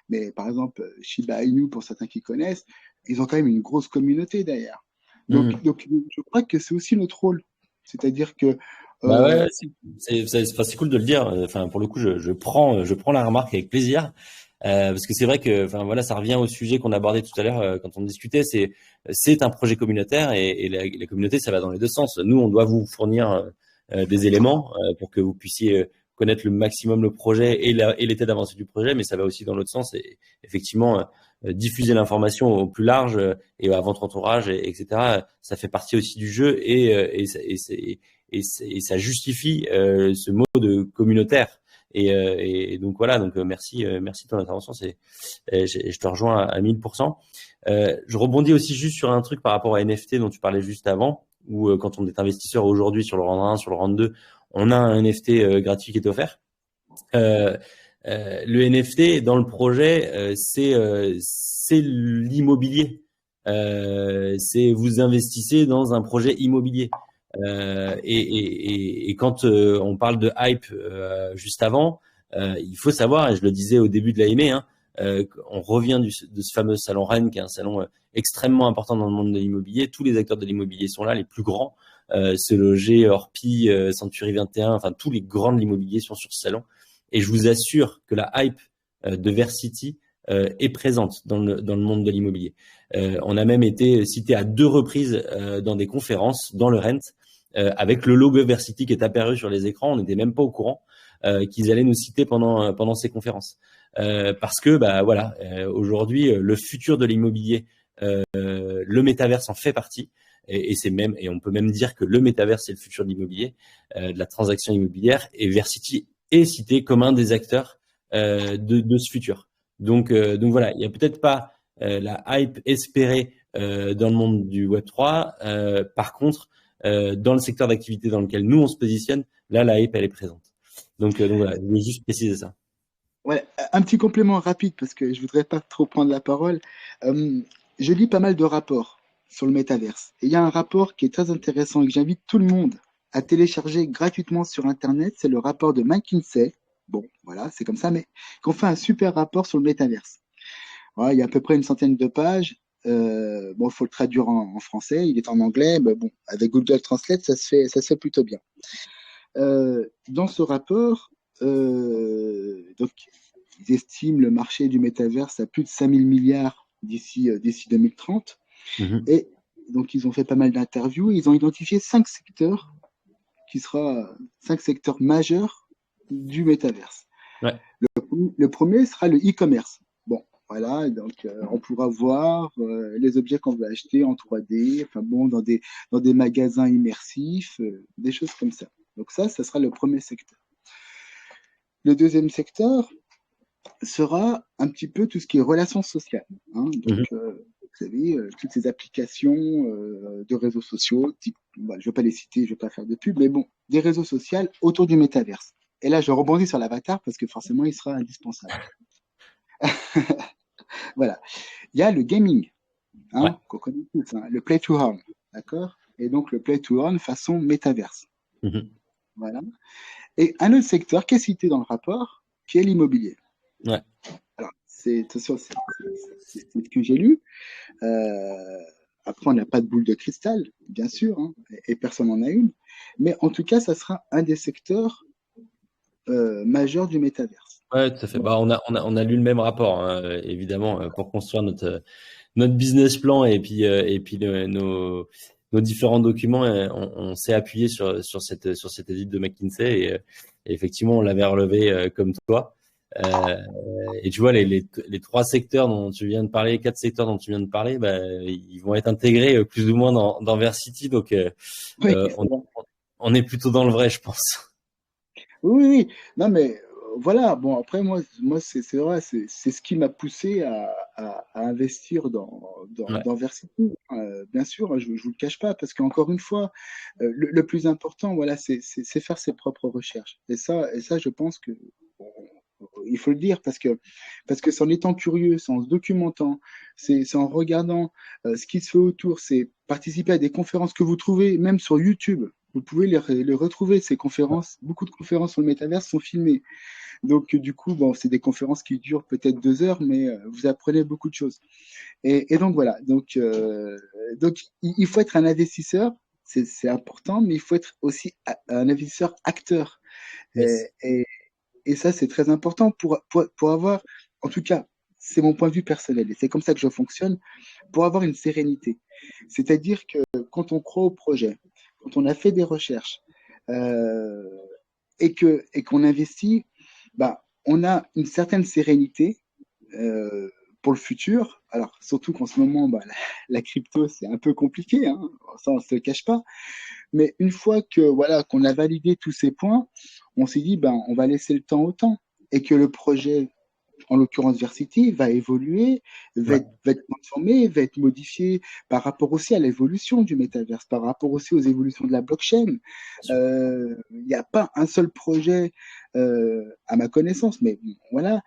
mais par exemple, Shiba Inu, pour certains qui connaissent, ils ont quand même une grosse communauté derrière. Mhm. Donc je crois que c'est aussi notre rôle. C'est-à-dire que, Bah ouais, euh, ouais, enfin, c'est cool de le dire. Enfin, pour le coup, je prends la remarque avec plaisir. Parce que c'est vrai que, enfin voilà, ça revient au sujet qu'on abordait tout à l'heure quand on discutait. C'est un projet communautaire et la communauté, ça va dans les deux sens. Nous, on doit vous fournir des éléments pour que vous puissiez connaître le maximum le projet et l'état d'avancée du projet, mais ça va aussi dans l'autre sens et effectivement diffuser l'information au plus large et à votre entourage, etc. Ça fait partie aussi du jeu et ça justifie ce mot de communautaire. Et donc voilà, donc merci de ton intervention. Je te rejoins à 1000%. Je rebondis aussi juste sur un truc par rapport à NFT dont tu parlais juste avant, où quand on est investisseur aujourd'hui sur le round 1, sur le round 2, on a un NFT gratuit qui est offert. Euh, le NFT dans le projet, c'est l'immobilier. C'est vous investissez dans un projet immobilier. Et quand on parle de hype juste avant, il faut savoir, et je le disais au début de l'AME, hein, on revient de ce fameux salon Rennes, qui est un salon extrêmement important dans le monde de l'immobilier. Tous les acteurs de l'immobilier sont là, les plus grands. Se loger, Orpi, Century 21, enfin tous les grands de l'immobilier sont sur ce salon. Et je vous assure que la hype de Versity est présente dans le monde de l'immobilier. On a même été cité à 2 reprises dans des conférences dans le Rent avec le logo Versity qui est apparu sur les écrans. On n'était même pas au courant qu'ils allaient nous citer pendant ces conférences. Parce que bah voilà, aujourd'hui le futur de l'immobilier, le métaverse en fait partie. Et on peut même dire que le métaverse c'est le futur de l'immobilier, de la transaction immobilière. Et Versity est cité comme un des acteurs de ce futur. Donc voilà, il n'y a peut-être pas la hype espérée dans le monde du Web3. Par contre, dans le secteur d'activité dans lequel nous on se positionne, là la hype elle est présente. Donc voilà, je voulais juste préciser ça. ouais, un petit complément rapide parce que je voudrais pas trop prendre la parole. Euh, je lis pas mal de rapports sur le métaverse. Et il y a un rapport qui est très intéressant et que j'invite tout le monde à télécharger gratuitement sur Internet. C'est le rapport de McKinsey. Bon, voilà, c'est comme ça, mais qu'on fait un super rapport sur le métaverse. Voilà, il y a à peu près une centaine de pages. Bon, il faut le traduire en français. Il est en anglais. Mais bon, avec Google Translate, ça se fait plutôt bien. Dans ce rapport, donc, ils estiment le marché du métaverse à plus de 5000 milliards d'ici 2030. Mhm. Et donc, ils ont fait pas mal d'interviews. Ils ont identifié 5 secteurs cinq secteurs majeurs du métaverse. Ouais. Le premier sera le e-commerce. Bon, voilà, donc on pourra voir les objets qu'on veut acheter en 3D, enfin bon, dans des magasins immersifs, des choses comme ça. Donc ça sera le premier secteur. Le deuxième secteur sera un petit peu tout ce qui est relations sociales, hein. Mhm. Donc, vous savez, toutes ces applications de réseaux sociaux, type, bah, je ne vais pas les citer, je ne vais pas faire de pub, mais bon, des réseaux sociaux autour du métaverse. Et là, je rebondis sur l'avatar parce que forcément, il sera indispensable. Voilà. Il y a le gaming, Ouais. hein, qu'on connaît tous, hein, le play to earn, d'accord? Et donc, le play to earn façon métaverse. Mhm. Voilà. Et un autre secteur qui est cité dans le rapport, qui est l'immobilier. Ouais. Alors, attention, c'est ce que j'ai lu. Euh, Après, on n'a pas de boule de cristal, bien sûr, hein, et personne n'en a une. Mais en tout cas, ça sera un des secteurs majeurs du métaverse. Ouais, tout à fait. Voilà. Bah, on a lu le même rapport, hein, évidemment, pour construire notre business plan et puis nos différents documents. On s'est appuyé sur cette étude de McKinsey et effectivement, on l'avait relevé comme toi. Euh, et tu vois, les trois secteurs dont tu viens de parler, les quatre secteurs dont tu viens de parler, bah, ils vont être intégrés plus ou moins dans Versity. Donc, Oui, euh, c'est on, bon. on est plutôt dans le vrai, je pense. Oui, oui, oui. Non, mais voilà. Bon, après, moi c'est vrai, c'est ce qui m'a poussé à investir Ouais, dans Versity. Bien sûr, hein, je ne vous le cache pas, parce qu'encore une fois, le plus important, voilà, c'est faire ses propres recherches. Et ça, je pense que il faut le dire parce que c'est en étant curieux, c'est en se documentant, c'est en regardant ce qui se fait autour, c'est participer à des conférences que vous trouvez même sur YouTube. Vous pouvez les retrouver, ces conférences. Beaucoup de conférences sur le métaverse sont filmées. Donc, du coup, bon, c'est des conférences qui durent peut-être 2 heures, mais vous apprenez beaucoup de choses. Et donc, voilà. Donc il faut être un investisseur, c'est important, mais il faut être aussi un investisseur acteur. yes. Et, et ça, c'est très important pour avoir, en tout cas, c'est mon point de vue personnel et c'est comme ça que je fonctionne, pour avoir une sérénité. C'est-à-dire que quand on croit au projet, quand on a fait des recherches euh, et qu'on investit, bah, on a une certaine sérénité euh, pour le futur. Alors, surtout qu'en ce moment, bah, la crypto, c'est un peu compliqué, hein, ça, on ne se le cache pas. Mais une fois que voilà qu'on a validé tous ces points, on s'est dit ben on va laisser le temps au temps et que le projet, en l'occurrence Versity, va évoluer, va Ouais, être, va être transformé, va être modifié par rapport aussi à l'évolution du métaverse, par rapport aussi aux évolutions de la blockchain. bien sûr. Il n'y a pas un seul projet, à ma connaissance, mais voilà,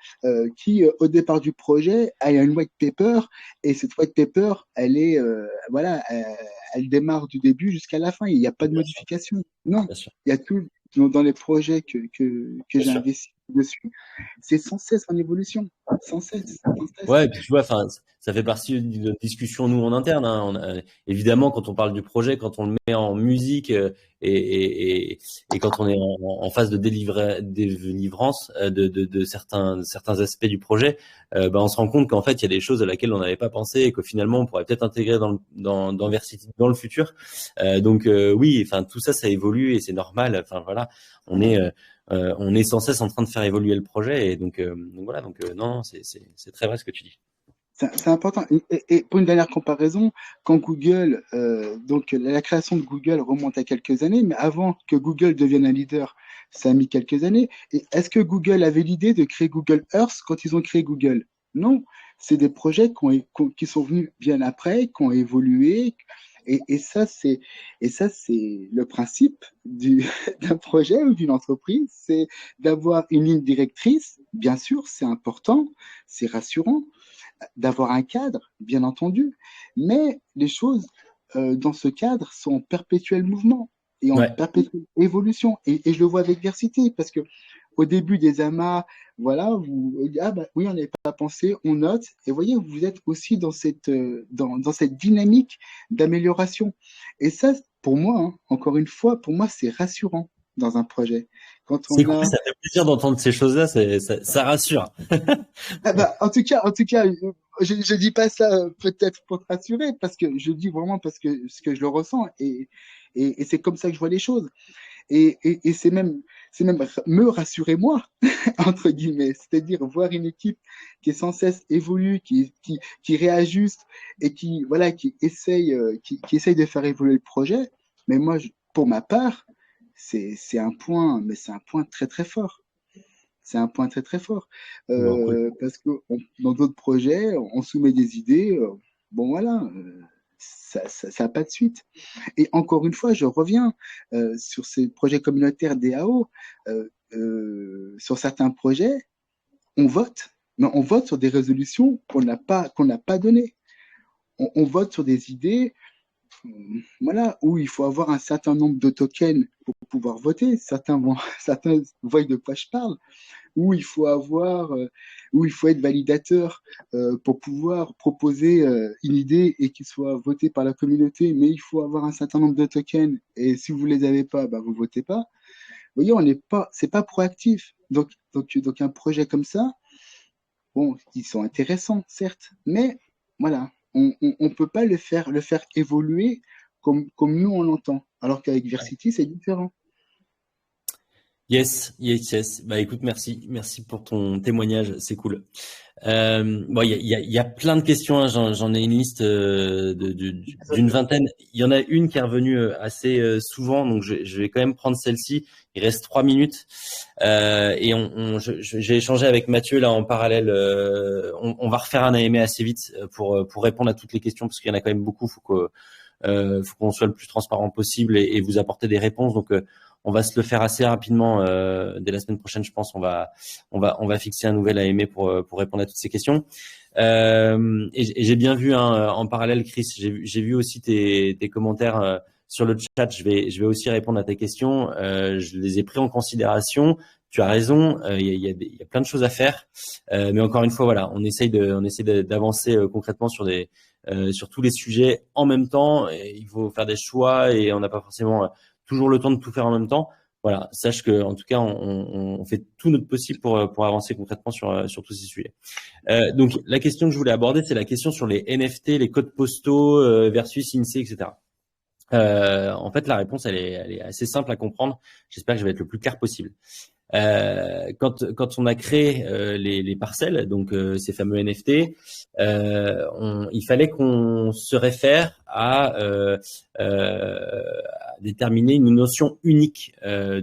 qui au départ du projet a une white paper et cette white paper, elle est, voilà, elle démarre du début jusqu'à la fin. Il n'y a pas de Bien sûr, modification. Non, bien sûr, il y a tout dans les projets que bien j'ai sûr. investi dessus. C'est sans cesse en évolution. Sans cesse. Sans cesse. Ouais, et puis tu vois, enfin, ça fait partie d'une discussion nous en interne, hein. Évidemment, quand on parle du projet, quand on le met en musique et quand on est en phase de délivrance de certains aspects du projet, ben, on se rend compte qu'en fait, il y a des choses à laquelle on n'avait pas pensé et que finalement, on pourrait peut-être intégrer dans Versity dans le futur. Donc oui, enfin, tout ça, ça évolue et c'est normal. Enfin voilà, on est on est sans cesse en train de faire évoluer le projet et donc voilà, donc non, non, c'est très vrai ce que tu dis. C'est important. Et pour une dernière comparaison, quand Google, donc la création de Google remonte à quelques années, mais avant que Google devienne un leader, ça a mis quelques années. Et est-ce que Google avait l'idée de créer Google Earth quand ils ont créé Google? Non, c'est des projets qui sont venus bien après, qui ont évolué. Et ça, c'est le principe d'un projet ou d'une entreprise, c'est d'avoir une ligne directrice. Bien sûr, c'est important, c'est rassurant d'avoir un cadre, bien entendu, mais les choses dans ce cadre sont en perpétuel mouvement et en Ouais, perpétuelle évolution. Et je le vois avec Versity, parce que au début des amas, voilà, ah bah, oui, on n'avait pas pensé, on note, et vous voyez, vous êtes aussi dans cette dynamique d'amélioration. Et ça, pour moi, hein, encore une fois, pour moi, c'est rassurant. dans un projet. Quand C'est on cool, a ça fait plaisir d'entendre ces choses-là, ça rassure. Ah bah, en tout cas, je dis pas ça peut-être pour te rassurer, parce que je dis vraiment parce que ce que je le ressens et c'est comme ça que je vois les choses. Et c'est même me rassurer moi, entre guillemets, c'est-à-dire voir une équipe qui est sans cesse évolue, qui réajuste et qui, voilà, qui essaye de faire évoluer le projet. Mais moi, pour ma part, c'est un point, mais c'est un point très très fort. C'est un point très très fort. Bon, cool. Parce que dans d'autres projets, on soumet des idées, bon voilà, ça a pas de suite. Et encore une fois, je reviens sur ces projets communautaires DAO. Sur certains projets, on vote, mais on vote sur des résolutions qu'on n'a pas données. On vote sur des idées voilà, où il faut avoir un certain nombre de tokens pour pouvoir voter. Certains voient de quoi je parle où il faut avoir, où il faut être validateur pour pouvoir proposer une idée et qu'il soit voté par la communauté, mais il faut avoir un certain nombre de tokens et si vous les avez pas, bah, vous votez pas. Vous voyez, on n'est pas, c'est pas proactif. Donc un projet comme ça, bon, ils sont intéressants, certes, mais voilà, on peut pas le faire évoluer comme nous on l'entend. Alors qu'avec Versity, c'est différent. Yes, yes, yes. Bah écoute, merci pour ton témoignage, c'est cool. Bon, il y a plein de questions. Hein. J'en ai une liste d'une vingtaine. Il y en a une qui est revenue assez souvent, donc je vais quand même prendre celle-ci. Il reste 3 minutes et j'ai échangé avec Mathieu là en parallèle. On va refaire un AMA assez vite pour répondre à toutes les questions parce qu'il y en a quand même beaucoup. Faut qu'on soit le plus transparent possible et vous apporter des réponses. Donc on va se le faire assez rapidement dès la semaine prochaine, je pense. On va fixer un nouvel AMA pour répondre à toutes ces questions. Et j'ai bien vu en parallèle, Chris, j'ai vu aussi tes commentaires sur le chat. Je vais aussi répondre à tes questions. Je les ai pris en considération. Tu as raison. Il y a plein de choses à faire, mais encore une fois, voilà, on essaye d'avancer concrètement sur tous les sujets en même temps. Et il faut faire des choix et on n'a pas forcément toujours le temps de tout faire en même temps. Voilà, sache que en tout cas, on fait tout notre possible pour avancer concrètement sur tous ces sujets. Donc, la question que je voulais aborder, c'est la question sur les NFT, les codes postaux versus INSEE, etc. En fait, la réponse, elle est assez simple à comprendre. J'espère que je vais être le plus clair possible. Quand on a créé les parcelles, donc ces fameux NFT, il fallait qu'on se réfère à déterminer une notion unique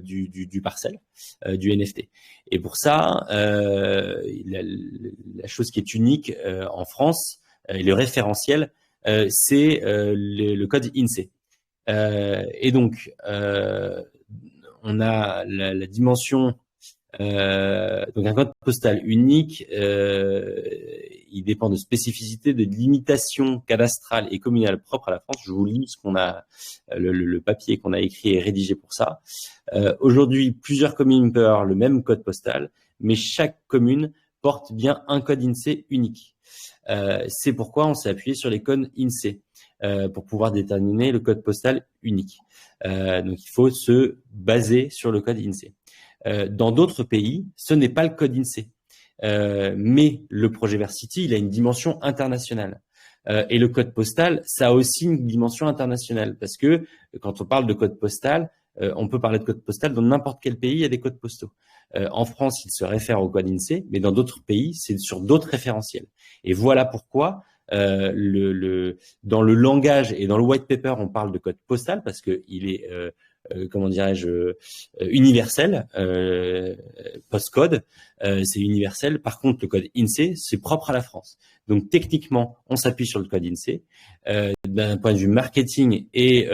du parcelle, du NFT. Et pour ça, la chose qui est unique en France, et le référentiel, c'est le code INSEE. Et donc, on a la dimension, donc un code postal unique, il dépend de spécificités, de limitations cadastrales et communales propres à la France. Je vous lis ce qu'on a, le papier qu'on a écrit et rédigé pour ça. Aujourd'hui, plusieurs communes peuvent avoir le même code postal, mais chaque commune porte bien un code INSEE unique. C'est pourquoi on s'est appuyé sur les codes INSEE pour pouvoir déterminer le code postal unique. Donc, il faut se baser sur le code INSEE. Dans d'autres pays, ce n'est pas le code INSEE. Mais le projet Versity, il a une dimension internationale. Et le code postal, ça a aussi une dimension internationale parce que quand on parle de code postal, on peut parler de code postal dans n'importe quel pays, il y a des codes postaux. En France, il se réfère au code INSEE, mais dans d'autres pays, c'est sur d'autres référentiels. Et voilà pourquoi dans le langage et dans le white paper, on parle de code postal parce que il est comment dirais-je universel, postcode, c'est universel. Par contre, le code INSEE, c'est propre à la France. Donc techniquement, on s'appuie sur le code INSEE. D'un point de vue marketing et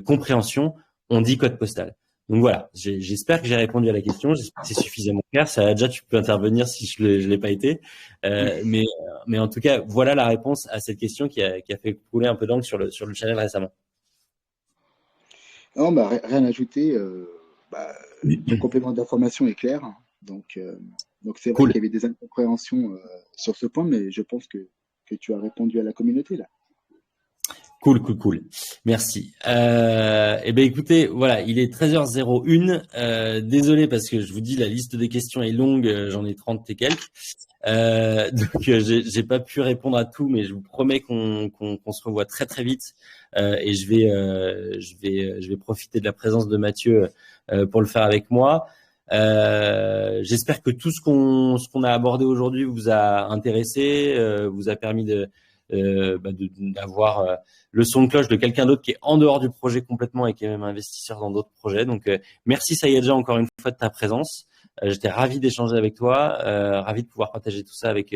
compréhension, on dit code postal. Donc voilà, j'espère que j'ai répondu à la question. J'espère que c'est suffisamment clair. Ça, déjà, tu peux intervenir si je l'ai pas été. Mais en tout cas, voilà la réponse à cette question qui a fait couler un peu d'encre sur le channel récemment. Non, bah, rien à ajouter. Bah, ton complément d'information est clair. Donc c'est vrai Cool. qu'il y avait des incompréhensions sur ce point, mais je pense que tu as répondu à la communauté là. Cool, cool, cool. Merci. Eh ben écoutez, voilà, il est 13h01. Désolé parce que je vous dis la liste des questions est longue, j'en ai 30 et quelques. Donc j'ai pas pu répondre à tout, mais je vous promets qu'on se revoit très très vite. Et je vais profiter de la présence de Mathieu pour le faire avec moi. J'espère que tout ce qu'on a abordé aujourd'hui vous a intéressé, vous a permis d'avoir le son de cloche de quelqu'un d'autre qui est en dehors du projet complètement et qui est même investisseur dans d'autres projets. Donc merci Sayedja encore une fois de ta présence. J'étais ravi d'échanger avec toi, ravi de pouvoir partager tout ça avec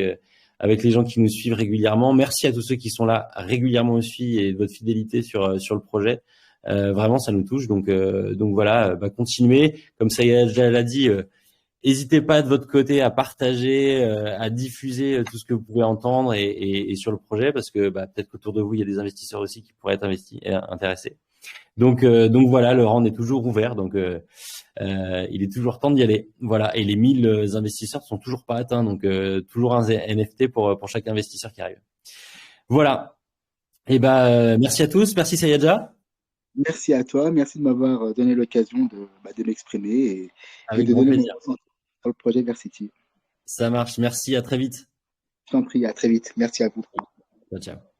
les gens qui nous suivent régulièrement. Merci à tous ceux qui sont là régulièrement aussi et de votre fidélité sur le projet. Vraiment, ça nous touche. Donc voilà, continuez. Comme ça, l'a dit, n'hésitez pas de votre côté à partager, à diffuser tout ce que vous pouvez entendre et sur le projet, parce que peut-être qu'autour de vous, il y a des investisseurs aussi qui pourraient être intéressés. Donc voilà, le round est toujours ouvert. Donc il est toujours temps d'y aller. Voilà, et les 1000 investisseurs sont toujours pas atteints. Donc toujours un NFT pour chaque investisseur qui arrive. Voilà. Et merci à tous. Merci Sayadja. Merci à toi, merci de m'avoir donné l'occasion de m'exprimer et Avec de grand donner mon plaisir. ressenti sur le projet Versity. Ça marche. Merci. À très vite. Je t'en prie, à très vite. Merci à vous. Ciao, ciao.